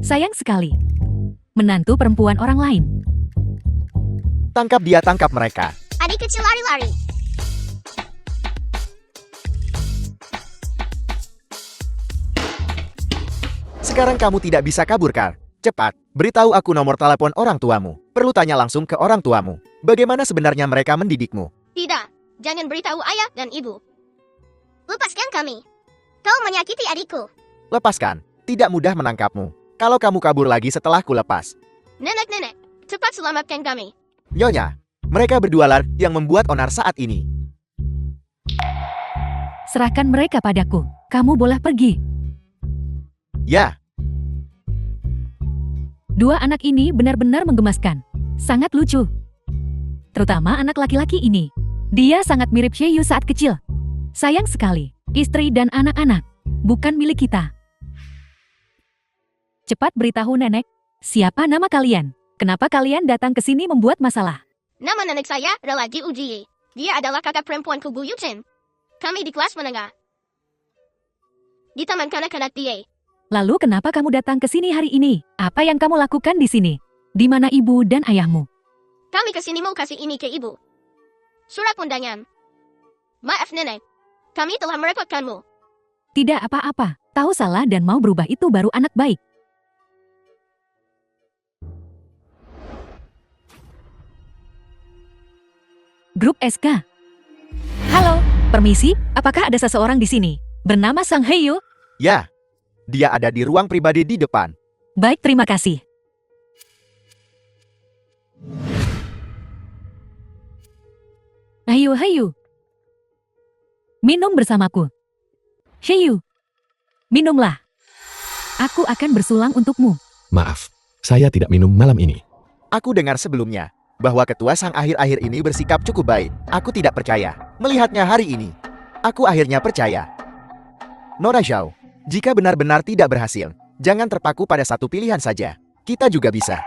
Sayang sekali. Menantu perempuan orang lain. Tangkap dia, tangkap mereka. Adik kecil lari-lari. Sekarang kamu tidak bisa kabur, Kar. Cepat, beritahu aku nomor telepon orang tuamu. Perlu tanya langsung ke orang tuamu. Bagaimana sebenarnya mereka mendidikmu? Tidak, jangan beritahu ayah dan ibu. Lepaskan kami. Kau menyakiti adikku. Lepaskan, tidak mudah menangkapmu. Kalau kamu kabur lagi setelah ku lepas. Nenek-nenek, cepat selamatkan kami. Nyonya, mereka berdualah yang membuat onar saat ini. Serahkan mereka padaku. Kamu boleh pergi. Ya, Dua anak ini benar-benar menggemaskan. Sangat lucu. Terutama anak laki-laki ini. Dia sangat mirip Xiaoyu saat kecil. Sayang sekali, istri dan anak-anak bukan milik kita. Cepat beritahu nenek, siapa nama kalian? Kenapa kalian datang ke sini membuat masalah? Nama nenek saya Relagi Uji. Dia adalah kakak perempuan Kubu Yuchen. Kami di kelas menengah. Di taman kanak-kanak dia. Lalu kenapa kamu datang ke sini hari ini? Apa yang kamu lakukan di sini? Di mana ibu dan ayahmu? Kami kesini mau kasih ini ke ibu. Surat undangan. Maaf nenek. Kami telah merepotkanmu. Tidak apa-apa. Tahu salah dan mau berubah itu baru anak baik. Grup SK. Halo, permisi, apakah ada seseorang di sini? Bernama Sang Heyu? ya. Dia ada di ruang pribadi di depan. Baik, terima kasih. Ayo, Heyu. Minum bersamaku. Heyu. Minumlah. Aku akan bersulang untukmu. Maaf, saya tidak minum malam ini. Aku dengar sebelumnya bahwa ketua sang akhir-akhir ini bersikap cukup baik. Aku tidak percaya. Melihatnya hari ini, aku akhirnya percaya. Nora Zhao, jika benar-benar tidak berhasil, jangan terpaku pada satu pilihan saja. Kita juga bisa.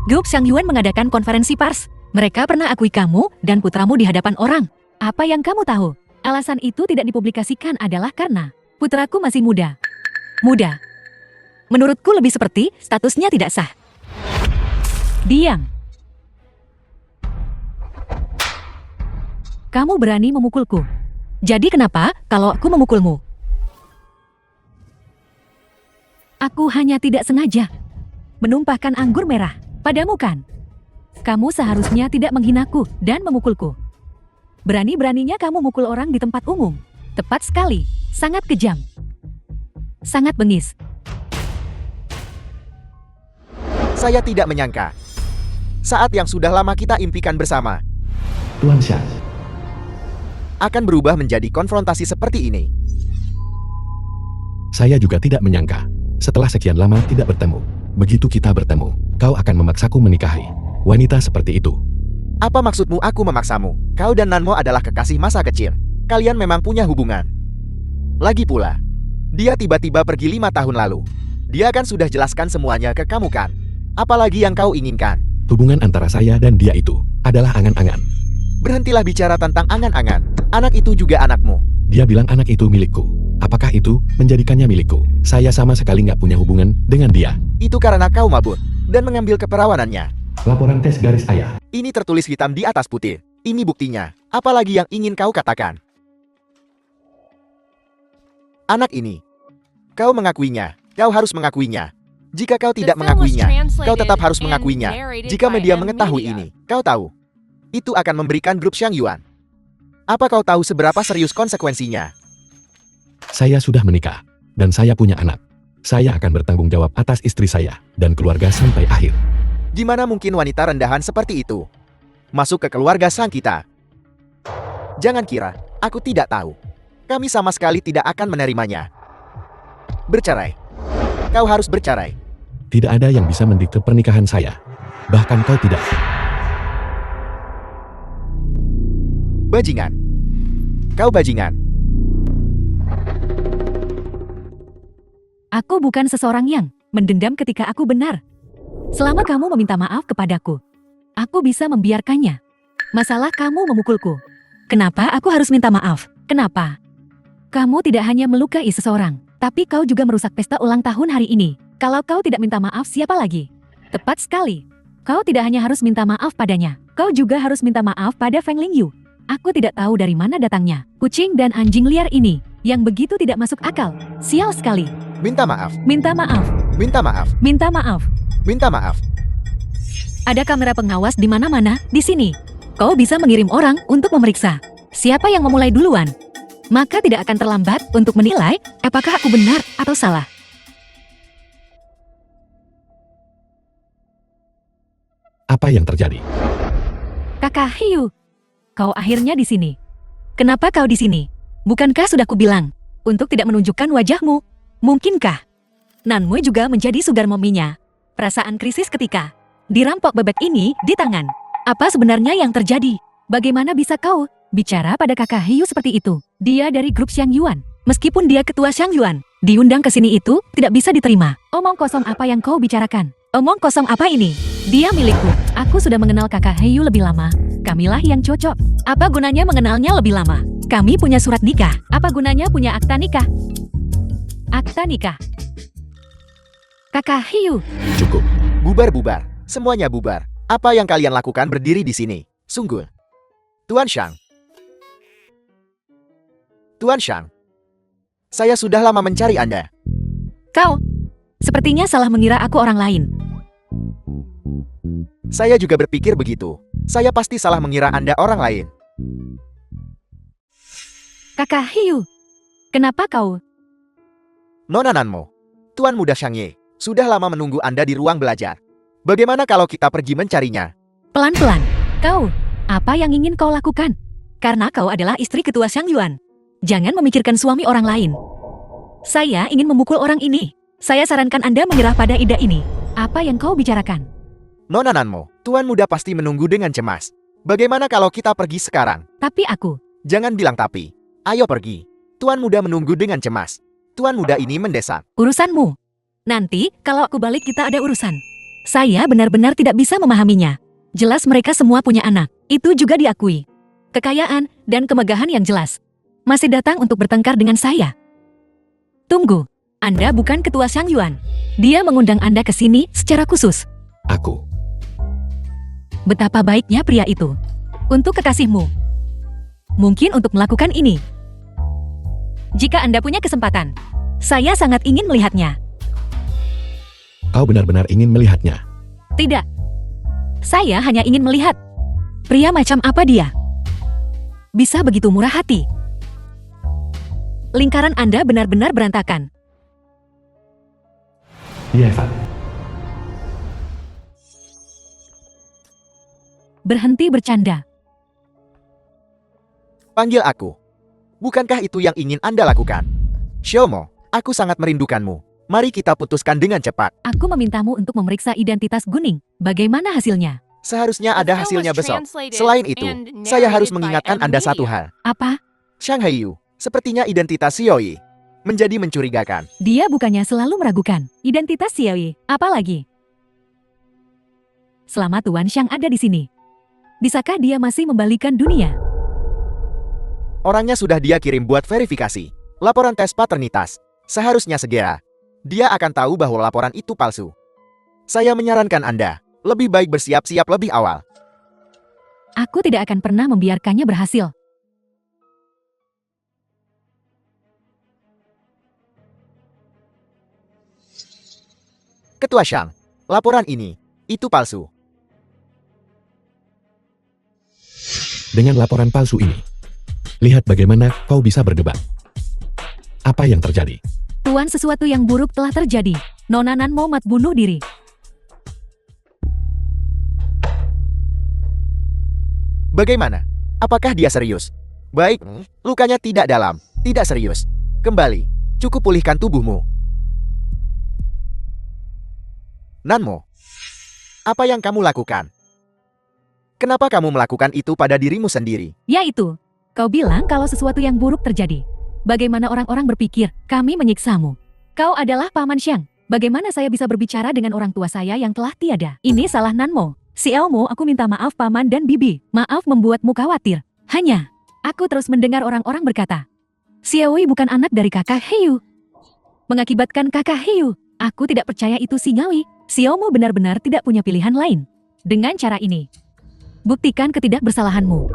Grup Sang Yuan mengadakan konferensi pers. Mereka pernah akui kamu dan putramu di hadapan orang. Apa yang kamu tahu? Alasan itu tidak dipublikasikan adalah karena putraku masih muda. Muda. Menurutku lebih seperti statusnya tidak sah. Diam. Kamu berani memukulku. Jadi kenapa kalau aku memukulmu? Aku hanya tidak sengaja menumpahkan anggur merah padamu kan? Kamu seharusnya tidak menghinaku dan memukulku. Berani-beraninya kamu mukul orang di tempat umum. Tepat sekali, sangat kejam. Sangat bengis. Saya tidak menyangka. Saat yang sudah lama kita impikan bersama, Tuan Shan, akan berubah menjadi konfrontasi seperti ini. saya juga tidak menyangka. Setelah sekian lama tidak bertemu, begitu kita bertemu, kau akan memaksaku menikahi wanita seperti itu. Apa maksudmu aku memaksamu? Kau dan Nanmo adalah kekasih masa kecil. Kalian memang punya hubungan. Lagi pula, dia tiba-tiba pergi 5 tahun lalu. Dia kan sudah jelaskan semuanya ke kamu kan? Apalagi yang kau inginkan? Hubungan antara saya dan dia itu adalah angan-angan. Berhentilah bicara tentang angan-angan. Anak itu juga anakmu. Dia bilang anak itu milikku. Apakah itu menjadikannya milikku? Saya sama sekali nggak punya hubungan dengan dia. Itu karena kau mabuk dan mengambil keperawanannya. Laporan tes garis ayah. Ini tertulis hitam di atas putih. Ini buktinya. Apalagi yang ingin kau katakan? Anak ini. Kau mengakuinya. Kau harus mengakuinya. Jika kau tidak mengakuinya, kau tetap harus mengakuinya. Jika media mengetahui ini, kau tahu. Itu akan memberikan grup Xiang Yuan. Apa kau tahu seberapa serius konsekuensinya? Saya sudah menikah, dan saya punya anak. Saya akan bertanggung jawab atas istri saya dan keluarga sampai akhir. Gimana mungkin wanita rendahan seperti itu masuk ke keluarga sang kita? Jangan kira aku tidak tahu. Kami sama sekali tidak akan menerimanya. Bercerai. Kau harus bercerai. Tidak ada yang bisa mendikte pernikahan saya. Bahkan kau tidak. Bajingan. Kau bajingan. Aku bukan seseorang yang mendendam ketika aku benar. Selama kamu meminta maaf kepadaku, aku bisa membiarkannya. Masalah kamu memukulku. Kenapa aku harus minta maaf? Kenapa? Kamu tidak hanya melukai seseorang, tapi kau juga merusak pesta ulang tahun hari ini. Kalau kau tidak minta maaf, siapa lagi? Tepat sekali. Kau tidak hanya harus minta maaf padanya, kau juga harus minta maaf pada Feng Lingyu. Aku tidak tahu dari mana datangnya kucing dan anjing liar ini, yang begitu tidak masuk akal. Sial sekali. Minta maaf, Minta maaf, minta maaf, minta maaf. minta maaf. Ada kamera pengawas di mana-mana di sini. Kau bisa mengirim orang untuk memeriksa siapa yang memulai duluan. Maka tidak akan terlambat untuk menilai apakah aku benar atau salah. Apa yang terjadi? Kakak Hiu, kau akhirnya di sini. Kenapa kau di sini? Bukankah sudah kubilang untuk tidak menunjukkan wajahmu? Mungkinkah Nanmu juga menjadi sugar mominya? Perasaan krisis ketika dirampok bebek ini di tangan. Apa sebenarnya yang terjadi? Bagaimana bisa kau bicara pada kakak Hiu seperti itu? Dia dari grup Xiang Yuan. Meskipun dia ketua Xiang Yuan, diundang ke sini itu tidak bisa diterima. Omong kosong apa yang kau bicarakan? Omong kosong apa ini? Dia milikku. Aku sudah mengenal kakak Hiu lebih lama. Kamilah yang cocok. Apa gunanya mengenalnya lebih lama? Kami punya surat nikah. Apa gunanya punya akta nikah? Akta nikah. Kakak Hiu. Cukup. Bubar-bubar, semuanya bubar. Apa yang kalian lakukan berdiri di sini? Sungguh. Tuan Shang. Tuan Shang. Saya sudah lama mencari Anda. Kau sepertinya salah mengira aku orang lain. Saya juga berpikir begitu. Saya pasti salah mengira Anda orang lain. Kakak Hiu. Kenapa kau? Nona Nanmo, Tuan Muda Shang Ye, sudah lama menunggu Anda di ruang belajar. Bagaimana kalau kita pergi mencarinya? Pelan-pelan. Kau, apa yang ingin kau lakukan? Karena kau adalah istri ketua Xiang Yuan. Jangan memikirkan suami orang lain. Saya ingin memukul orang ini. Saya sarankan Anda menyerah pada ide ini. Apa yang kau bicarakan? Nona Nanmo, Tuan Muda pasti menunggu dengan cemas. Bagaimana kalau kita pergi sekarang? Tapi aku, Jangan bilang tapi. Ayo pergi. Tuan Muda menunggu dengan cemas. Tuan Muda ini mendesak. urusanmu. Nanti, kalau aku balik kita ada urusan. Saya benar-benar tidak bisa memahaminya. Jelas mereka semua punya anak. Itu juga diakui. Kekayaan dan kemegahan yang jelas. Masih datang untuk bertengkar dengan saya. Tunggu. Anda bukan ketua Xiang Yuan. Dia mengundang Anda ke sini secara khusus. Aku. Betapa baiknya pria itu. Untuk kekasihmu. Mungkin untuk melakukan ini. Jika Anda punya kesempatan, saya sangat ingin melihatnya. Kau benar-benar ingin melihatnya. Tidak. Saya hanya ingin melihat. Pria macam apa dia? Bisa begitu murah hati. Lingkaran Anda benar-benar berantakan. Iya, Evan. Berhenti bercanda. Panggil aku. Bukankah itu yang ingin Anda lakukan? Xiaomo, aku sangat merindukanmu. Mari kita putuskan dengan cepat. Aku memintamu untuk memeriksa identitas Guning. Bagaimana hasilnya? Seharusnya ada hasilnya besok. Selain itu, saya harus mengingatkan Anda satu hal. Apa? Shang Haiyu, sepertinya identitas Xiaoyi menjadi mencurigakan. Dia bukannya selalu meragukan identitas Xiaoyi. Apalagi? Selama Tuan Shang ada di sini, bisakah dia masih membalikan dunia? Orangnya sudah dia kirim buat verifikasi. Laporan tes paternitas. Seharusnya segera. Dia akan tahu bahwa laporan itu palsu. Saya menyarankan Anda, lebih baik bersiap-siap lebih awal. Aku tidak akan pernah membiarkannya berhasil. Ketua Shang, laporan ini, itu palsu. Dengan laporan palsu ini, lihat bagaimana kau bisa berdebat. Apa yang terjadi? Tuan, sesuatu yang buruk telah terjadi. Nona Nanmo mat bunuh diri. Bagaimana? Apakah dia serius? Baik, lukanya tidak dalam, tidak serius. Kembali, cukup pulihkan tubuhmu. Nanmo, apa yang kamu lakukan? Kenapa kamu melakukan itu pada dirimu sendiri? Yaitu, kau bilang kalau sesuatu yang buruk terjadi. Bagaimana orang-orang berpikir kami menyiksamu? Kau adalah Paman Xiang. Bagaimana saya bisa berbicara dengan orang tua saya yang telah tiada? Ini salah Nanmo. Si Elmo, aku minta maaf Paman dan Bibi. Maaf membuatmu khawatir. Hanya, aku terus mendengar orang-orang berkata, Xiaowei bukan anak dari kakak Heyu. Mengakibatkan kakak Heyu. Aku tidak percaya itu Singawi. Xiaomo benar-benar tidak punya pilihan lain. Dengan cara ini, buktikan ketidakbersalahanmu.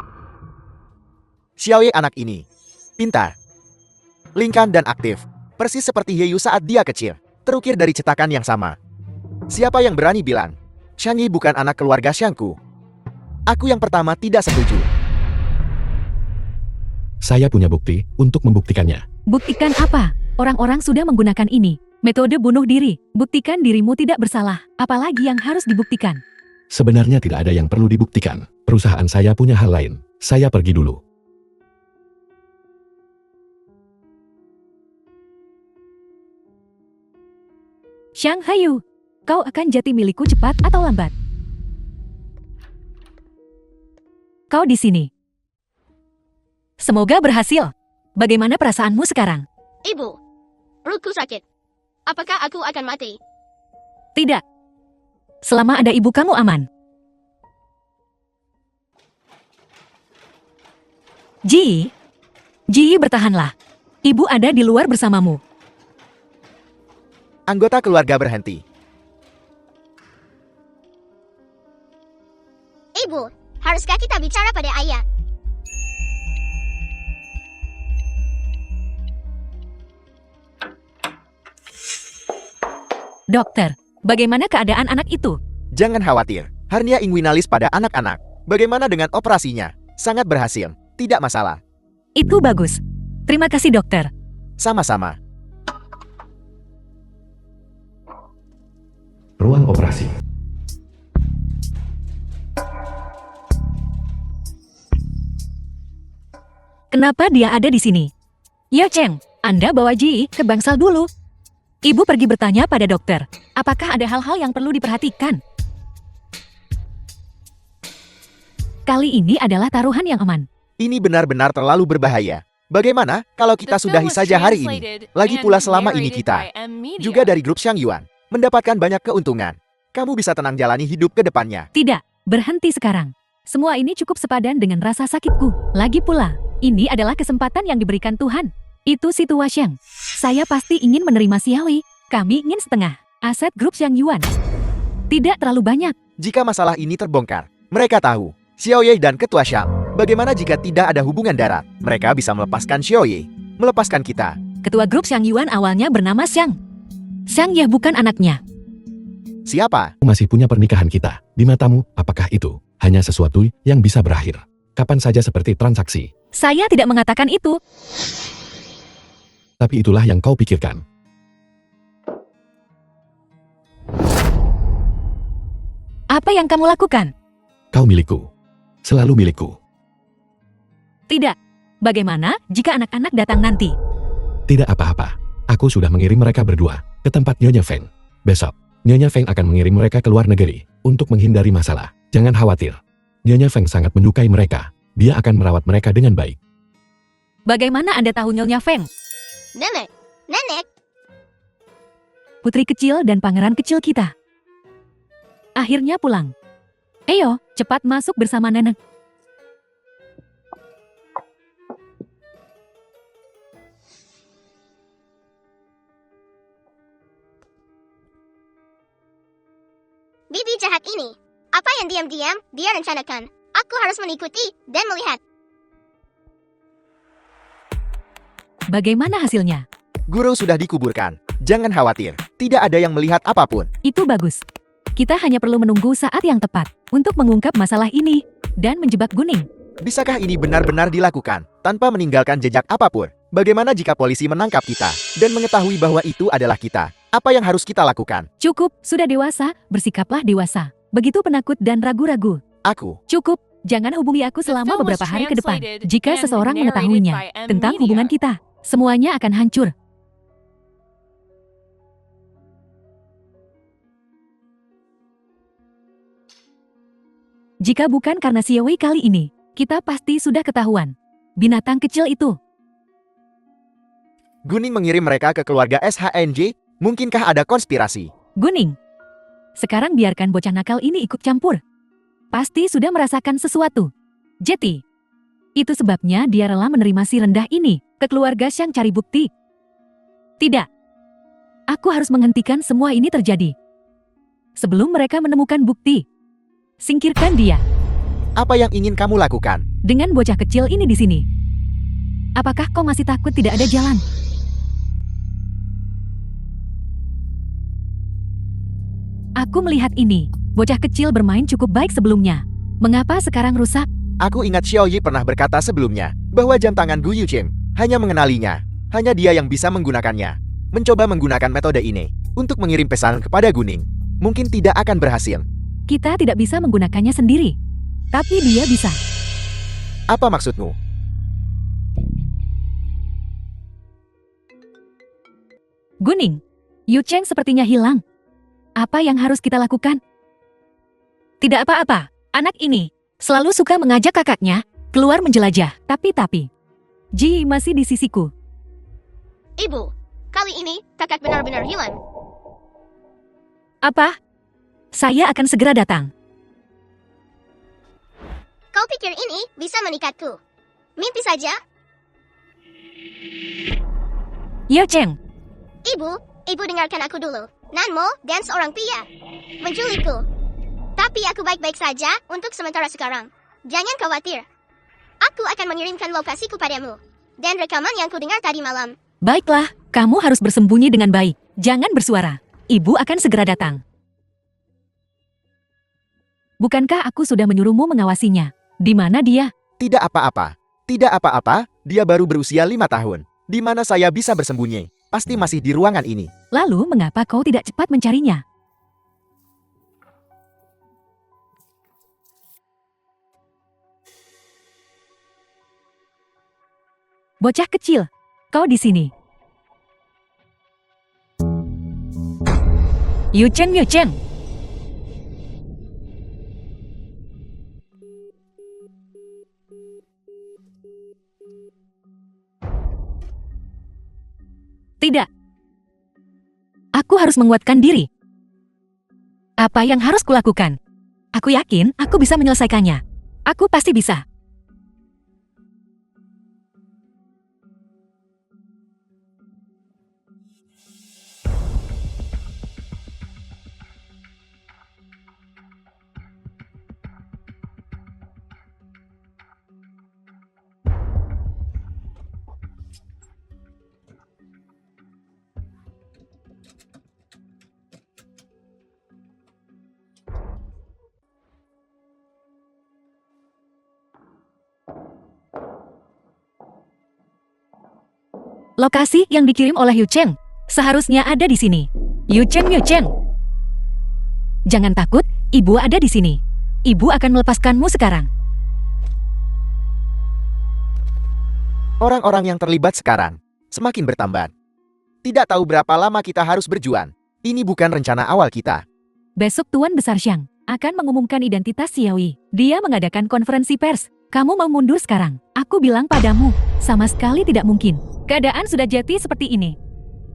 Xiaoye anak ini pintar, lingkan dan aktif, persis seperti Heyu saat dia kecil, terukir dari cetakan yang sama. Siapa yang berani bilang, Xiang Yi bukan anak keluarga Xiangku? Aku yang pertama tidak setuju. Saya punya bukti untuk membuktikannya. Buktikan apa? Orang-orang sudah menggunakan ini. Metode bunuh diri. Buktikan dirimu tidak bersalah. Apalagi yang harus dibuktikan? Sebenarnya tidak ada yang perlu dibuktikan. Perusahaan saya punya hal lain. Saya pergi dulu. Xiang Hayu, kau akan jati milikku cepat atau lambat. Kau di sini. Semoga berhasil. Bagaimana perasaanmu sekarang? Ibu, perutku sakit. Apakah aku akan mati? Tidak. Selama ada ibu kamu aman. Ji, bertahanlah. Ibu ada di luar bersamamu. Anggota keluarga berhenti. Ibu, haruskah kita bicara pada ayah? Dokter, bagaimana keadaan anak itu? Jangan khawatir, hernia inguinalis pada anak-anak. Bagaimana dengan operasinya? Sangat berhasil, tidak masalah. Itu bagus. Terima kasih dokter. Sama-sama. Ruang operasi. Kenapa dia ada di sini? Yo Cheng, Anda bawa Ji ke bangsal dulu. Ibu pergi bertanya pada dokter, apakah ada hal-hal yang perlu diperhatikan? Kali ini adalah taruhan yang aman. Ini benar-benar terlalu berbahaya. Bagaimana kalau kita sudahi saja hari ini? Lagi pula selama ini kita, juga dari grup Xiang Yuan, mendapatkan banyak keuntungan. Kamu bisa tenang jalani hidup ke depannya. Tidak, berhenti sekarang. Semua ini cukup sepadan dengan rasa sakitku. Lagi pula, ini adalah kesempatan yang diberikan Tuhan. Itu situasi yang saya pasti ingin menerima Xiaoyi. Kami ingin setengah aset grup Xiang Yuan. Tidak terlalu banyak. Jika masalah ini terbongkar, mereka tahu Xiaoye dan Ketua Xiang. Bagaimana jika tidak ada hubungan darat? Mereka bisa melepaskan Xiaoye, melepaskan kita. Ketua grup Xiang Yuan awalnya bernama Xiang. Xiang Ye bukan anaknya. Siapa? Masih punya pernikahan kita. Di matamu, apakah itu hanya sesuatu yang bisa berakhir? Kapan saja seperti transaksi. Saya tidak mengatakan itu. Tapi itulah yang kau pikirkan. Apa yang kamu lakukan? Kau milikku. Selalu milikku. Tidak. Bagaimana jika anak-anak datang nanti? Tidak apa-apa. Aku sudah mengirim mereka berdua ke tempat Nyonya Feng. Besok, Nyonya Feng akan mengirim mereka ke luar negeri untuk menghindari masalah. Jangan khawatir. Nyonya Feng sangat menyukai mereka. Dia akan merawat mereka dengan baik. Bagaimana Anda tahu Nyonya Feng? Nenek, Putri kecil dan pangeran kecil kita. Akhirnya pulang. Ayo, cepat masuk bersama nenek. bibi jahat ini. Apa yang diam-diam dia rencanakan? Aku harus mengikuti dan melihat. Bagaimana hasilnya? Guru sudah dikuburkan. Jangan khawatir, tidak ada yang melihat apapun. Itu bagus. Kita hanya perlu menunggu saat yang tepat untuk mengungkap masalah ini dan menjebak Guning. Bisakah ini benar-benar dilakukan tanpa meninggalkan jejak apapun? Bagaimana jika polisi menangkap kita dan mengetahui bahwa itu adalah kita? Apa yang harus kita lakukan? Cukup, sudah dewasa, bersikaplah dewasa. Begitu penakut dan ragu-ragu. Aku. Cukup, jangan hubungi aku selama beberapa hari ke depan. Jika seseorang mengetahuinya tentang hubungan kita, semuanya akan hancur. Jika bukan karena Xiaowei kali ini, kita pasti sudah ketahuan. Binatang kecil itu. Guning mengirim mereka ke keluarga SHNJ. Mungkinkah ada konspirasi? Guning, sekarang biarkan bocah nakal ini ikut campur. Pasti sudah merasakan sesuatu. Jetty, Itu sebabnya dia rela menerima si rendah ini ke keluarga Xiang cari bukti. Tidak. Aku harus menghentikan semua ini terjadi. Sebelum mereka menemukan bukti. Singkirkan dia. Apa yang ingin kamu lakukan? Dengan bocah kecil ini di sini. Apakah kau masih takut tidak ada jalan? Aku melihat ini. Bocah kecil bermain cukup baik sebelumnya. Mengapa sekarang rusak? Aku ingat Xiao Yi pernah berkata sebelumnya bahwa jam tangan Gu Yucheng hanya mengenalinya. Hanya dia yang bisa menggunakannya. Mencoba menggunakan metode ini untuk mengirim pesan kepada Guning. Mungkin tidak akan berhasil. Kita tidak bisa menggunakannya sendiri. Tapi dia bisa. Apa maksudmu? Guning, Yu Cheng sepertinya hilang. Apa yang harus kita lakukan? Tidak apa-apa, anak ini selalu suka mengajak kakaknya keluar menjelajah. Tapi, Ji masih di sisiku. Ibu, kali ini kakak benar-benar hilang. Apa? Saya akan segera datang. Kau pikir ini bisa menikatku? Mimpi saja. Yu Cheng, Ibu dengarkan aku dulu. Nanmo dan seorang pria menculikku. Tapi aku baik-baik saja untuk sementara sekarang. Jangan khawatir. Aku akan mengirimkan lokasiku padamu. Dan rekaman yang kudengar tadi malam. baiklah, kamu harus bersembunyi dengan baik. Jangan bersuara. Ibu akan segera datang. Bukankah aku sudah menyuruhmu mengawasinya? Di mana dia? Tidak apa-apa. Tidak apa-apa, dia baru berusia 5 tahun. Di mana saya bisa bersembunyi? Pasti masih di ruangan ini. Lalu mengapa kau tidak cepat mencarinya? Bocah kecil, kau di sini. Yu Cheng. Tidak. Aku harus menguatkan diri. Apa yang harus kulakukan? Aku yakin aku bisa menyelesaikannya. Aku pasti bisa. Lokasi yang dikirim oleh Yu Cheng seharusnya ada di sini. Yu Cheng. Jangan takut, ibu ada di sini. Ibu akan melepaskanmu sekarang. Orang-orang yang terlibat sekarang semakin bertambah. Tidak tahu berapa lama kita harus berjuang. Ini bukan rencana awal kita. Besok Tuan Besar Xiang akan mengumumkan identitas Xiaoyi. Dia mengadakan konferensi pers. Kamu mau mundur sekarang? Aku bilang padamu, sama sekali tidak mungkin. Keadaan sudah jadi seperti ini.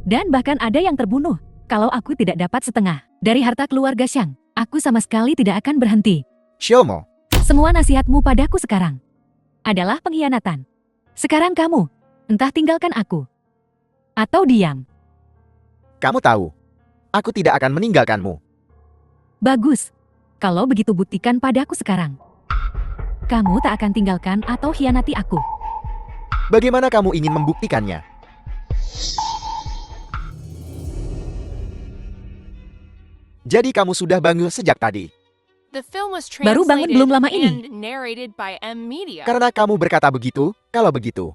Dan bahkan ada yang terbunuh. Kalau aku tidak dapat setengah dari harta keluarga Xiang, aku sama sekali tidak akan berhenti. Xiaomo, Semua nasihatmu padaku sekarang adalah pengkhianatan. Sekarang kamu, entah tinggalkan aku, atau diam. kamu tahu, aku tidak akan meninggalkanmu. Bagus. Kalau begitu buktikan padaku sekarang. Kamu tak akan tinggalkan atau hianati aku. Bagaimana kamu ingin membuktikannya? Jadi kamu sudah bangun sejak tadi. Baru bangun belum lama ini. Karena kamu berkata begitu, kalau begitu.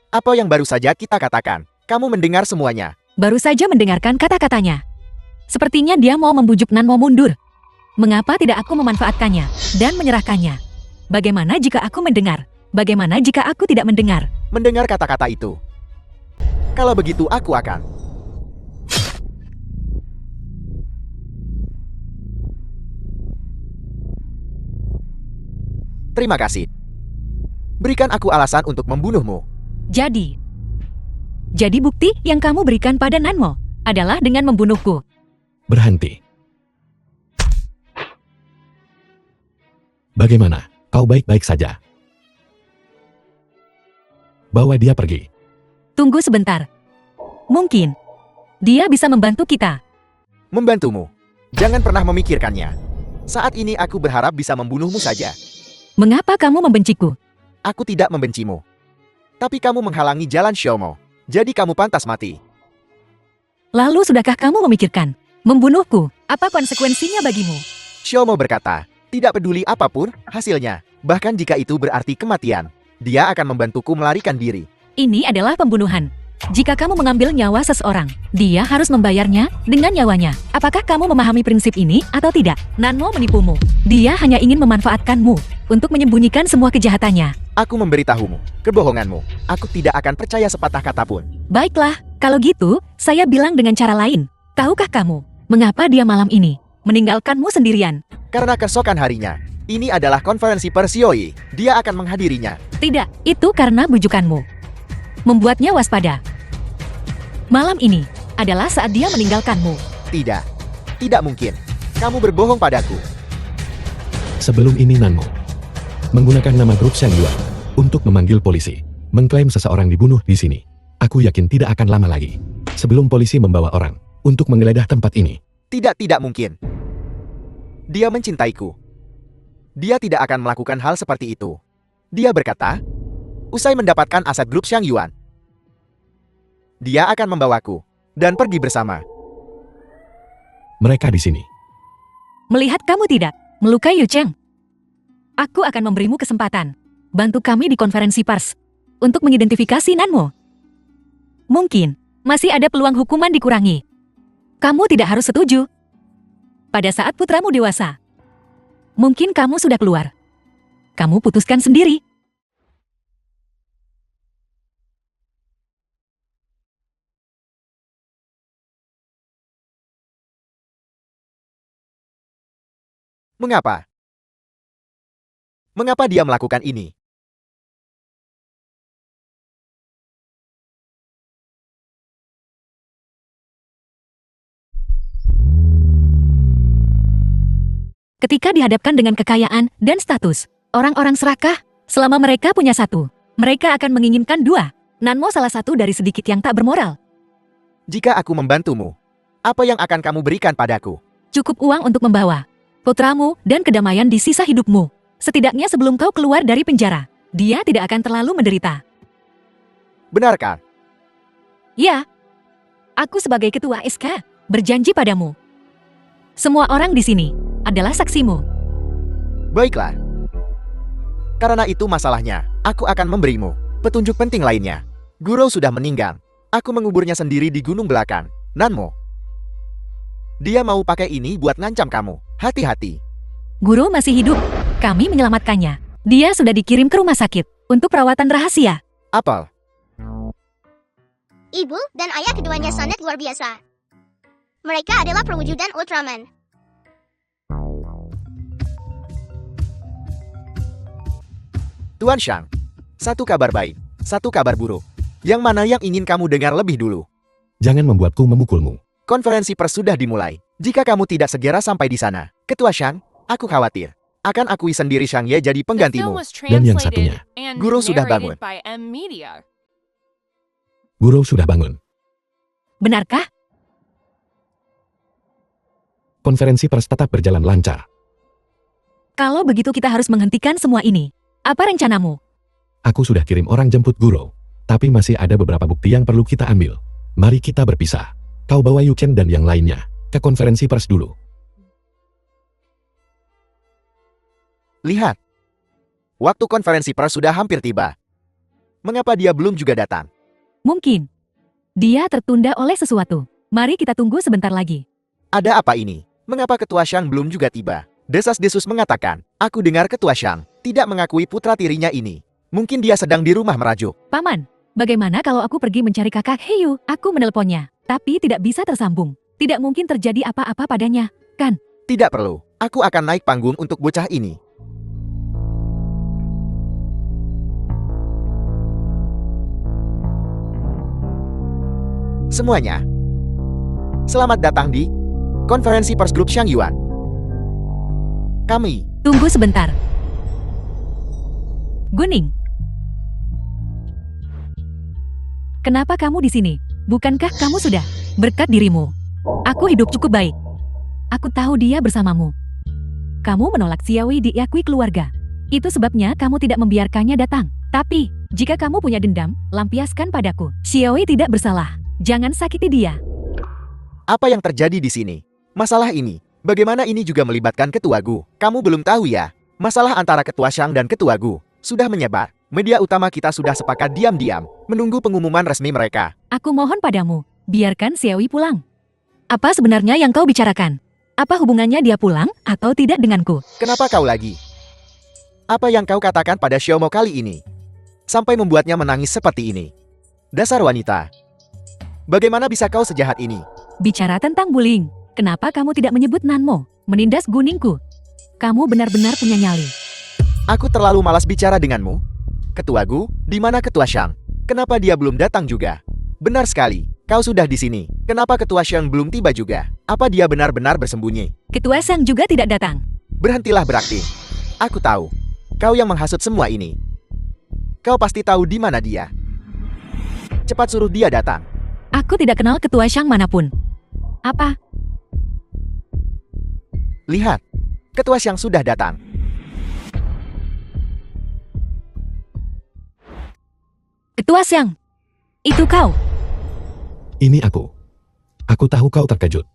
Apa yang baru saja kita katakan? Kamu mendengar semuanya. Baru saja mendengarkan kata-katanya. Sepertinya dia mau membujuk Nanmo mundur. Mengapa tidak aku memanfaatkannya dan menyerahkannya? Bagaimana jika aku mendengar? Bagaimana jika aku tidak mendengar? Mendengar kata-kata itu. Kalau begitu aku akan. Terima kasih. Berikan aku alasan untuk membunuhmu. Jadi bukti yang kamu berikan pada Nanmo adalah dengan membunuhku. Berhenti. Bagaimana? Kau baik-baik saja. bawa dia pergi. Tunggu sebentar. Mungkin dia bisa membantu kita. Membantumu. Jangan pernah memikirkannya. Saat ini aku berharap bisa membunuhmu saja. Mengapa kamu membenciku? Aku tidak membencimu. Tapi kamu menghalangi jalan Xiaomo. Jadi kamu pantas mati. Lalu sudahkah kamu memikirkan membunuhku? Apa konsekuensinya bagimu? Xiaomo berkata, tidak peduli apapun hasilnya. Bahkan jika itu berarti kematian. Dia akan membantuku melarikan diri. Ini adalah pembunuhan. Jika kamu mengambil nyawa seseorang, dia harus membayarnya dengan nyawanya. Apakah kamu memahami prinsip ini atau tidak? Nanmo menipumu. Dia hanya ingin memanfaatkanmu untuk menyembunyikan semua kejahatannya. Aku memberitahumu, kebohonganmu. Aku tidak akan percaya sepatah kata pun. Baiklah, kalau gitu, saya bilang dengan cara lain. Tahukah kamu, mengapa dia malam ini meninggalkanmu sendirian? Karena keesokan harinya, ini adalah konferensi Persioi. Dia akan menghadirinya. Tidak, itu karena bujukanmu. Membuatnya waspada. Malam ini adalah saat dia meninggalkanmu. Tidak. Tidak mungkin. Kamu berbohong padaku. Sebelum ini Nanmo menggunakan nama grup Shen Yuan untuk memanggil polisi, mengklaim seseorang dibunuh di sini. Aku yakin tidak akan lama lagi sebelum polisi membawa orang untuk menggeledah tempat ini. Tidak mungkin. Dia mencintaiku. Dia tidak akan melakukan hal seperti itu. Dia berkata, usai mendapatkan aset grup Xiang Yuan, dia akan membawaku dan pergi bersama. Mereka di sini. Melihat kamu tidak melukai Yu Cheng, aku akan memberimu kesempatan. Bantu kami di konferensi pers untuk mengidentifikasi Nanmo. Mungkin masih ada peluang hukuman dikurangi. Kamu tidak harus setuju. Pada saat putramu dewasa, mungkin kamu sudah keluar. Kamu putuskan sendiri. Mengapa? Mengapa dia melakukan ini? Ketika dihadapkan dengan kekayaan dan status, orang-orang serakah, selama mereka punya satu, mereka akan menginginkan dua. Nanmo salah satu dari sedikit yang tak bermoral. Jika aku membantumu, apa yang akan kamu berikan padaku? Cukup uang untuk membawa putramu dan kedamaian di sisa hidupmu. Setidaknya sebelum kau keluar dari penjara, dia tidak akan terlalu menderita. Benarkah? Ya, aku sebagai ketua SK berjanji padamu. Semua orang di sini adalah saksimu. Baiklah. Karena itu masalahnya, aku akan memberimu petunjuk penting lainnya. Guru sudah meninggal. Aku menguburnya sendiri di gunung belakang. Nanmo. Dia mau pakai ini buat ngancam kamu. Hati-hati. Guru masih hidup. Kami menyelamatkannya. Dia sudah dikirim ke rumah sakit untuk perawatan rahasia. Apel. Ibu dan ayah keduanya sangat luar biasa. Mereka adalah perwujudan Ultraman. Tuan Shang. Satu kabar baik, satu kabar buruk. Yang mana yang ingin kamu dengar lebih dulu? Jangan membuatku memukulmu. Konferensi pers sudah dimulai. Jika kamu tidak segera sampai di sana, Ketua Shang, aku khawatir akan akui sendiri Shang Ye jadi penggantimu. Dan yang satunya, Guru sudah bangun. Guru sudah bangun. Benarkah? Konferensi pers tetap berjalan lancar. Kalau begitu kita harus menghentikan semua ini. Apa rencanamu? Aku sudah kirim orang jemput Guru. Tapi masih ada beberapa bukti yang perlu kita ambil. Mari kita berpisah. Kau bawa Yu Chen dan yang lainnya ke konferensi pers dulu. Lihat. Waktu konferensi pers sudah hampir tiba. Mengapa dia belum juga datang? Mungkin dia tertunda oleh sesuatu. Mari kita tunggu sebentar lagi. Ada apa ini? Mengapa Ketua Shang belum juga tiba? Desas-desus mengatakan, aku dengar Ketua Shang tidak mengakui putra tirinya ini. Mungkin dia sedang di rumah merajuk. Paman, bagaimana kalau aku pergi mencari kakak Heyu? Aku menelponnya, tapi tidak bisa tersambung. Tidak mungkin terjadi apa-apa padanya, kan? Tidak perlu. Aku akan naik panggung untuk bocah ini. Semuanya. Selamat datang di konferensi pers grup Xiang Yuan. Kami. Tunggu sebentar. Guning. Kenapa kamu di sini? Bukankah kamu sudah berkat dirimu? Aku hidup cukup baik. Aku tahu dia bersamamu. Kamu menolak Xiaoyi diakui keluarga. Itu sebabnya kamu tidak membiarkannya datang. Tapi, jika kamu punya dendam, lampiaskan padaku. Xiaoyi tidak bersalah. Jangan sakiti dia. Apa yang terjadi di sini? Masalah ini, bagaimana ini juga melibatkan Ketua Gu? Kamu belum tahu ya? Masalah antara Ketua Shang dan Ketua Gu sudah menyebar. Media utama kita sudah sepakat diam-diam menunggu pengumuman resmi mereka. Aku mohon padamu, biarkan Xiaoyi pulang. Apa sebenarnya yang kau bicarakan? Apa hubungannya dia pulang atau tidak denganku? Kenapa kau lagi? Apa yang kau katakan pada Xiaomo kali ini? Sampai membuatnya menangis seperti ini. Dasar wanita. Bagaimana bisa kau sejahat ini? Bicara tentang bullying, kenapa kamu tidak menyebut Nanmo, menindas guningku? Kamu benar-benar punya nyali. Aku terlalu malas bicara denganmu. Ketua Gu, di mana Ketua Shang? Kenapa dia belum datang juga? Benar sekali, kau sudah di sini. Kenapa Ketua Shang belum tiba juga? Apa dia benar-benar bersembunyi? Ketua Shang juga tidak datang. Berhentilah berakting. Aku tahu, kau yang menghasut semua ini. Kau pasti tahu di mana dia. Cepat suruh dia datang. Aku tidak kenal Ketua Shang manapun. Apa? Lihat, Ketua Shang sudah datang. Ketua Shang, itu kau. Ini aku. Aku tahu kau terkejut.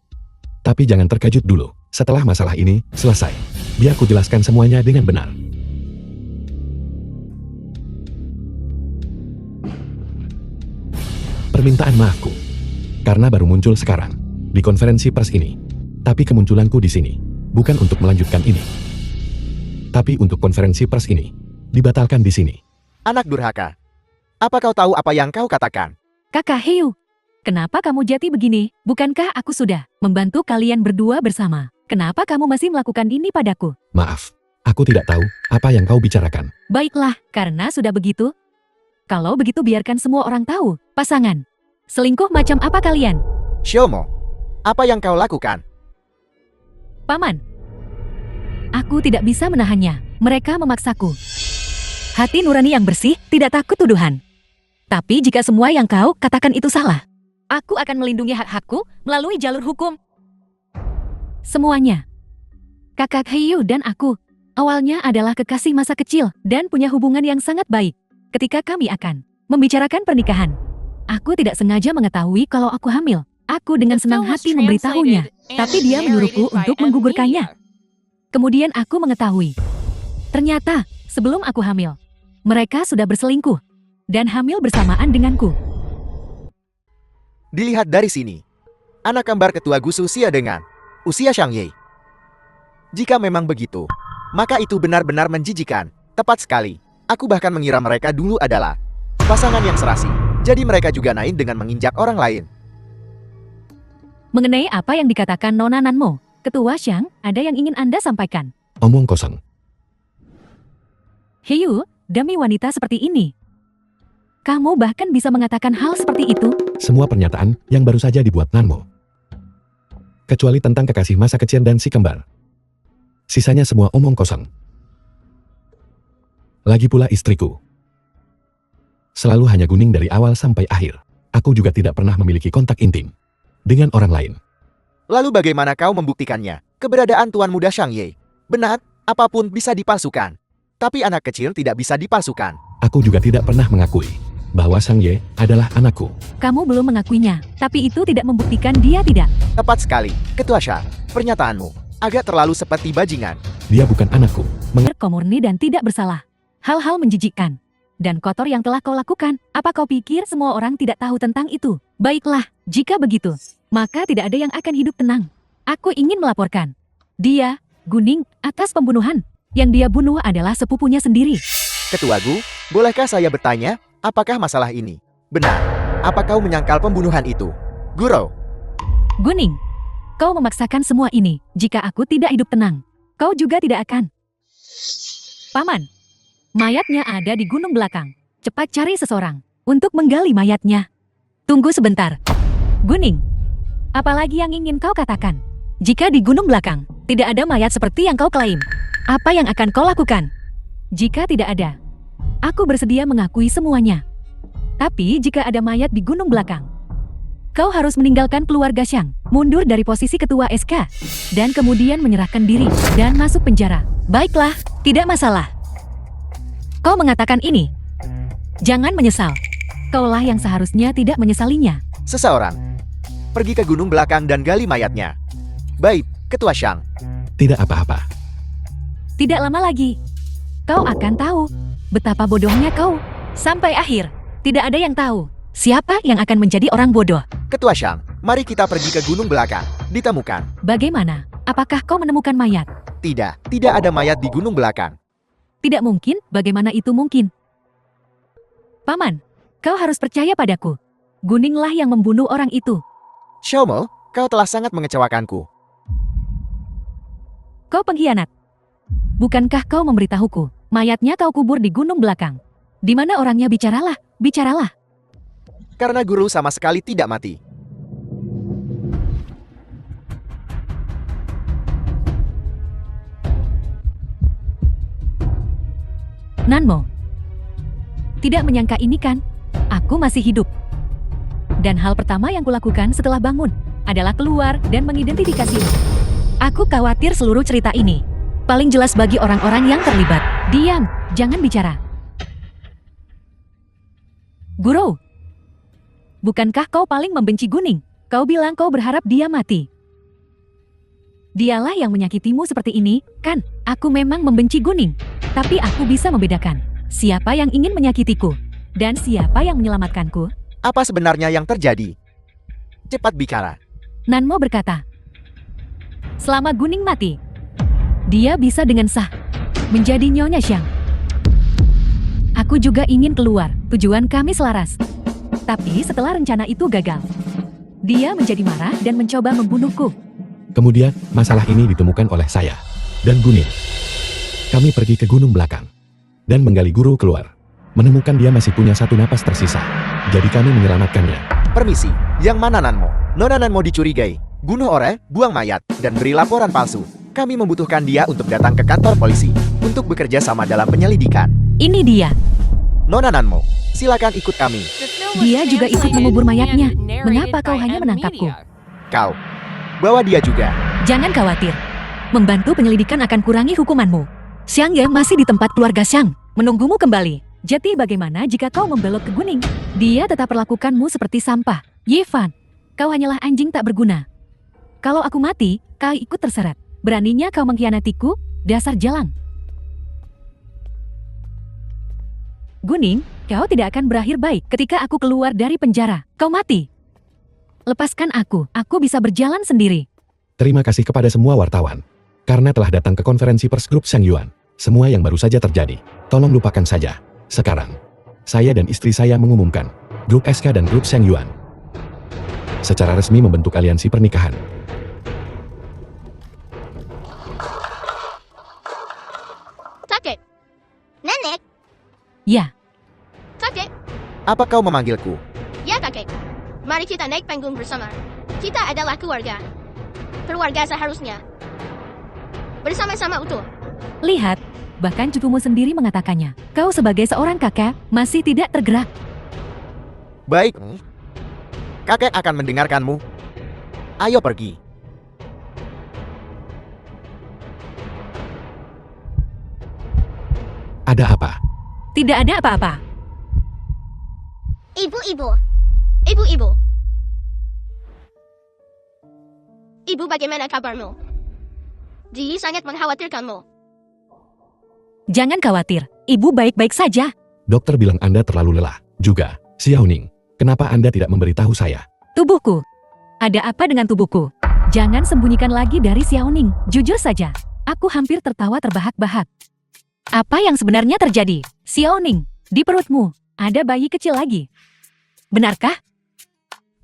Tapi jangan terkejut dulu. Setelah masalah ini selesai, biar ku jelaskan semuanya dengan benar. Permintaan maafku. Karena baru muncul sekarang, di konferensi pers ini. Tapi kemunculanku di sini, bukan untuk melanjutkan ini. Tapi untuk konferensi pers ini, dibatalkan di sini. Anak durhaka. Apa kau tahu apa yang kau katakan? Kakak Hiu, kenapa kamu jati begini? Bukankah aku sudah membantu kalian berdua bersama? Kenapa kamu masih melakukan ini padaku? Maaf, aku tidak tahu apa yang kau bicarakan. Baiklah, karena sudah begitu. Kalau begitu biarkan semua orang tahu, pasangan. Selingkuh macam apa kalian? Xiaomo, apa yang kau lakukan? Paman. Aku tidak bisa menahannya. Mereka memaksaku. Hati nurani yang bersih, tidak takut tuduhan. Tapi jika semua yang kau katakan itu salah, aku akan melindungi hak-hakku melalui jalur hukum. Semuanya. Kakak Hiu dan aku, awalnya adalah kekasih masa kecil dan punya hubungan yang sangat baik. Ketika kami akan membicarakan pernikahan, aku tidak sengaja mengetahui kalau aku hamil. Aku dengan senang hati memberitahunya, tapi dia menyuruhku untuk menggugurkannya. Kemudian aku mengetahui. Ternyata, sebelum aku hamil, mereka sudah berselingkuh dan hamil bersamaan denganku. Dilihat dari sini, anak kembar Ketua Gu Susia dengan usia Shang Ye. Jika memang begitu, maka itu benar-benar menjijikan. Tepat sekali, aku bahkan mengira mereka dulu adalah pasangan yang serasi. Jadi mereka juga naik dengan menginjak orang lain. Mengenai apa yang dikatakan Nona Nanmo, Ketua Shang, ada yang ingin Anda sampaikan? Omong kosong. Hiu, demi wanita seperti ini, kamu bahkan bisa mengatakan hal seperti itu? Semua pernyataan yang baru saja dibuat Nanmo. Kecuali tentang kekasih masa kecil dan si kembar. Sisanya semua omong kosong. Lagi pula istriku. Selalu hanya Guning dari awal sampai akhir. Aku juga tidak pernah memiliki kontak intim dengan orang lain. Lalu bagaimana kau membuktikannya? Keberadaan Tuan Muda Shang Ye. Benar, apapun bisa dipalsukan. Tapi anak kecil tidak bisa dipalsukan. Aku juga tidak pernah mengakui bahwa Shang Ye adalah anakku. Kamu belum mengakuinya, tapi itu tidak membuktikan dia tidak. Tepat sekali, Ketua Shang. Pernyataanmu agak terlalu seperti bajingan. Dia bukan anakku. Kau murni dan tidak bersalah. Hal-hal menjijikkan dan kotor yang telah kau lakukan. Apa kau pikir semua orang tidak tahu tentang itu? Baiklah, jika begitu, maka tidak ada yang akan hidup tenang. Aku ingin melaporkan dia, Guning, atas pembunuhan. Yang dia bunuh adalah sepupunya sendiri. Ketua Gu, bolehkah saya bertanya, apakah masalah ini benar? Apa kau menyangkal pembunuhan itu? Guro, Guning, kau memaksakan semua ini. Jika aku tidak hidup tenang, kau juga tidak akan. Paman, mayatnya ada di gunung belakang. Cepat cari seseorang untuk menggali mayatnya. Tunggu sebentar. Guning, apalagi yang ingin kau katakan? Jika di gunung belakang tidak ada mayat seperti yang kau klaim, apa yang akan kau lakukan? Jika tidak ada, aku bersedia mengakui semuanya. Tapi jika ada mayat di gunung belakang, kau harus meninggalkan keluarga Xiang, mundur dari posisi ketua SK, dan kemudian menyerahkan diri dan masuk penjara. Baiklah, tidak masalah. Kau mengatakan ini. Jangan menyesal. Kaulah yang seharusnya tidak menyesalinya. Seseorang pergi ke gunung belakang dan gali mayatnya. Baik, Ketua Xiang. Tidak apa-apa. Tidak lama lagi, kau akan tahu betapa bodohnya kau. Sampai akhir, tidak ada yang tahu siapa yang akan menjadi orang bodoh. Ketua Xiang, mari kita pergi ke gunung belakang. Ditemukan. Bagaimana? Apakah kau menemukan mayat? Tidak ada mayat di gunung belakang. Tidak mungkin, bagaimana itu mungkin? Paman, kau harus percaya padaku. Guninglah yang membunuh orang itu. Xiaomo, kau telah sangat mengecewakanku. Kau pengkhianat. Bukankah kau memberitahuku, mayatnya kau kubur di gunung belakang? Di mana orangnya? Bicaralah, bicaralah. Karena guru sama sekali tidak mati. Nanmo, tidak menyangka ini kan? Aku masih hidup. Dan hal pertama yang kulakukan setelah bangun adalah keluar dan mengidentifikasimu. Aku khawatir seluruh cerita ini paling jelas bagi orang-orang yang terlibat. Diam, jangan bicara. Guru, bukankah kau paling membenci Guning? Kau bilang kau berharap dia mati. Dialah yang menyakitimu seperti ini, kan? Aku memang membenci Guning, tapi aku bisa membedakan siapa yang ingin menyakitiku dan siapa yang menyelamatkanku. Apa sebenarnya yang terjadi? Cepat bicara. Nanmo berkata, selama Guning mati, dia bisa dengan sah menjadi Nyonya Xiang. Aku juga ingin keluar, tujuan kami selaras. Tapi setelah rencana itu gagal, dia menjadi marah dan mencoba membunuhku. Kemudian, masalah ini ditemukan oleh saya dan Gunin. Kami pergi ke gunung belakang dan menggali guru keluar. Menemukan dia masih punya satu napas tersisa. Jadi kami menyelamatkannya. Permisi, yang mana Nanmo? Nona Nanmo dicurigai, bunuh orang, buang mayat, dan beri laporan palsu. Kami membutuhkan dia untuk datang ke kantor polisi untuk bekerja sama dalam penyelidikan. Ini dia. Nona Nanmo, silakan ikut kami. Dia juga ikut mengubur mayatnya. Mengapa kau hanya menangkapku? Kau, bawa dia juga. Jangan khawatir. Membantu penyelidikan akan kurangi hukumanmu. Xiang Ye masih di tempat keluarga Xiang, menunggumu kembali. Jadi bagaimana jika kau membelot ke Guning? Dia tetap perlakukanmu seperti sampah. Ye Fan, kau hanyalah anjing tak berguna. Kalau aku mati, kau ikut terseret. Beraninya kau mengkhianatiku, dasar jalang. Guning, kau tidak akan berakhir baik ketika aku keluar dari penjara. Kau mati. Lepaskan aku bisa berjalan sendiri. Terima kasih kepada semua wartawan. Karena telah datang ke konferensi pers grup Shang Yuan. Semua yang baru saja terjadi, tolong lupakan saja. Sekarang, saya dan istri saya mengumumkan, grup SK dan grup Shang Yuan secara resmi membentuk aliansi pernikahan. Kakek. Nenek. Ya, Kakek. Apa kau memanggilku? Ya kakek. Mari kita naik panggung bersama. Kita adalah keluarga. Keluarga seharusnya bersama-sama utuh. lihat, bahkan cucumu sendiri mengatakannya. Kau sebagai seorang kakek, masih tidak tergerak. Baik. Kakek akan mendengarkanmu. Ayo pergi. Ada apa? Tidak ada apa-apa. Ibu-ibu. Ibu-ibu. Ibu, bagaimana kabarmu? Ji sangat mengkhawatirkanmu. Jangan khawatir, ibu baik-baik saja. Dokter bilang Anda terlalu lelah. Juga, Xiaoning, kenapa Anda tidak memberitahu saya? Tubuhku. Ada apa dengan tubuhku? Jangan sembunyikan lagi dari Xiaoning. Jujur saja, aku hampir tertawa terbahak-bahak. Apa yang sebenarnya terjadi? Xiaoning, di perutmu ada bayi kecil lagi. Benarkah?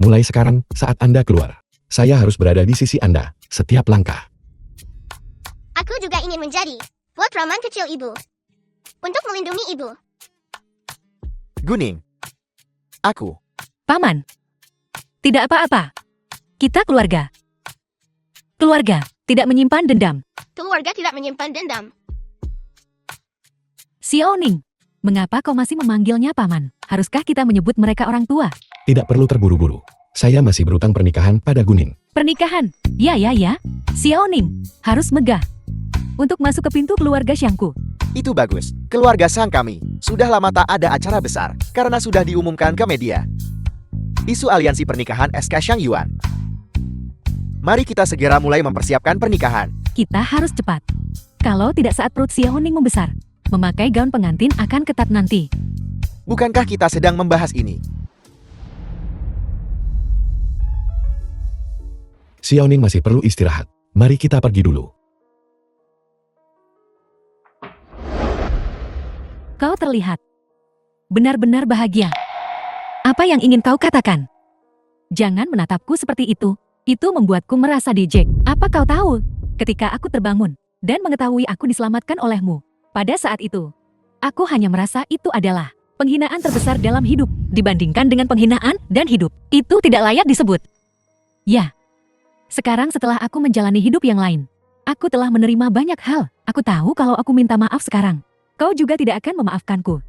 Mulai sekarang, saat Anda keluar, saya harus berada di sisi Anda, setiap langkah. Aku juga ingin menjadi putraman kecil ibu. Untuk melindungi ibu. Guning. Aku. Paman. Tidak apa-apa. Kita keluarga. Keluarga tidak menyimpan dendam. Keluarga tidak menyimpan dendam. Xiaoning, Mengapa kau masih memanggilnya paman? Haruskah kita menyebut mereka orang tua? Tidak perlu terburu-buru. Saya masih berutang pernikahan pada Gunin. Pernikahan? Ya. Xiaoning, harus megah. Untuk masuk ke pintu keluarga Xiangku. Itu bagus. Keluarga Sang kami sudah lama tak ada acara besar karena sudah diumumkan ke media. Isu aliansi pernikahan SK Shang Yuan. Mari kita segera mulai mempersiapkan pernikahan. Kita harus cepat. Kalau tidak saat perut Xiaoning membesar, memakai gaun pengantin akan ketat nanti. Bukankah kita sedang membahas ini? Xiaoning masih perlu istirahat. Mari kita pergi dulu. Kau terlihat benar-benar bahagia. Apa yang ingin kau katakan? Jangan menatapku seperti itu. Itu membuatku merasa dejek. Apa kau tahu? Ketika aku terbangun dan mengetahui aku diselamatkan olehmu, pada saat itu, aku hanya merasa itu adalah penghinaan terbesar dalam hidup. Dibandingkan dengan penghinaan dan hidup, itu tidak layak disebut. Ya, sekarang setelah aku menjalani hidup yang lain, aku telah menerima banyak hal. Aku tahu kalau aku minta maaf sekarang, kau juga tidak akan memaafkanku.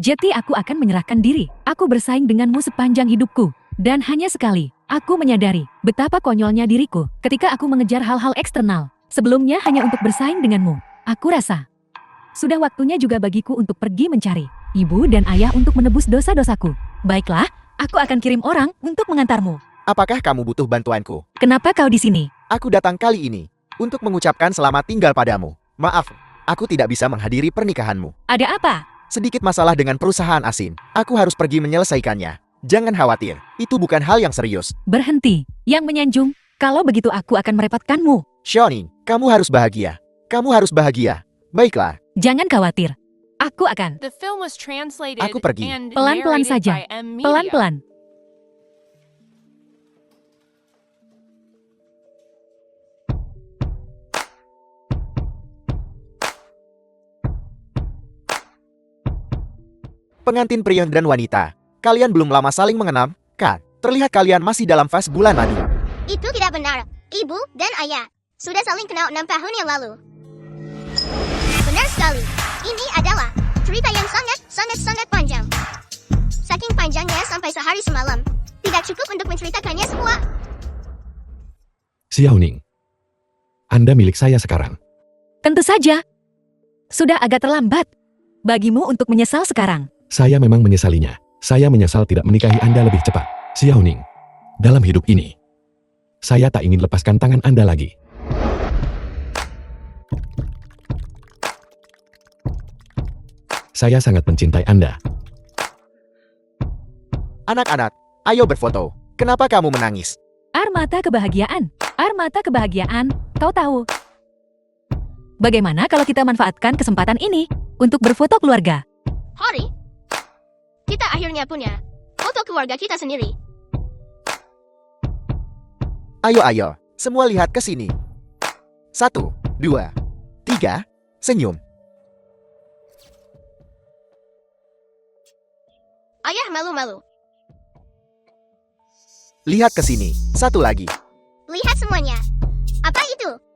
Jadi aku akan menyerahkan diri. Aku bersaing denganmu sepanjang hidupku. Dan hanya sekali, aku menyadari betapa konyolnya diriku ketika aku mengejar hal-hal eksternal. Sebelumnya hanya untuk bersaing denganmu. Aku rasa sudah waktunya juga bagiku untuk pergi mencari ibu dan ayah untuk menebus dosa-dosaku. Baiklah, aku akan kirim orang untuk mengantarmu. Apakah kamu butuh bantuanku? Kenapa kau di sini? Aku datang kali ini untuk mengucapkan selamat tinggal padamu. Maaf, aku tidak bisa menghadiri pernikahanmu. Ada apa? Sedikit masalah dengan perusahaan asin. Aku harus pergi menyelesaikannya. Jangan khawatir, itu bukan hal yang serius. Berhenti, Yang Menyanjung. Kalau begitu aku akan merepotkanmu. Xiaoning, kamu harus bahagia. Kamu harus bahagia. Baiklah, Jangan khawatir. Aku akan. The film was translated Aku pergi. and Pelan-pelan narrated saja. by M. Media. Pelan-pelan. pengantin pria dan wanita. Kalian belum lama saling mengenal, kan? Terlihat kalian masih dalam fase bulan madu. Itu tidak benar. Ibu dan ayah sudah saling kenal 6 tahun yang lalu. Benar sekali. Ini adalah cerita yang sangat panjang. Saking panjangnya sampai sehari semalam. Tidak cukup untuk menceritakannya semua. Xiaoning, Anda milik saya sekarang. Tentu saja. Sudah agak terlambat bagimu untuk menyesal sekarang. Saya memang menyesalinya. Saya menyesal tidak menikahi Anda lebih cepat. Xiaoning, dalam hidup ini, saya tak ingin lepaskan tangan Anda lagi. Saya sangat mencintai Anda. Anak-anak, ayo berfoto. Kenapa kamu menangis? Air mata kebahagiaan. Air mata kebahagiaan. Kau tahu. Bagaimana kalau kita manfaatkan kesempatan ini untuk berfoto keluarga? Hari, kita akhirnya punya foto keluarga kita sendiri. Ayo, semua lihat ke sini. 1, 2, 3, senyum. Ayah malu-malu. Lihat ke sini. 1 lagi. Lihat semuanya. Apa itu?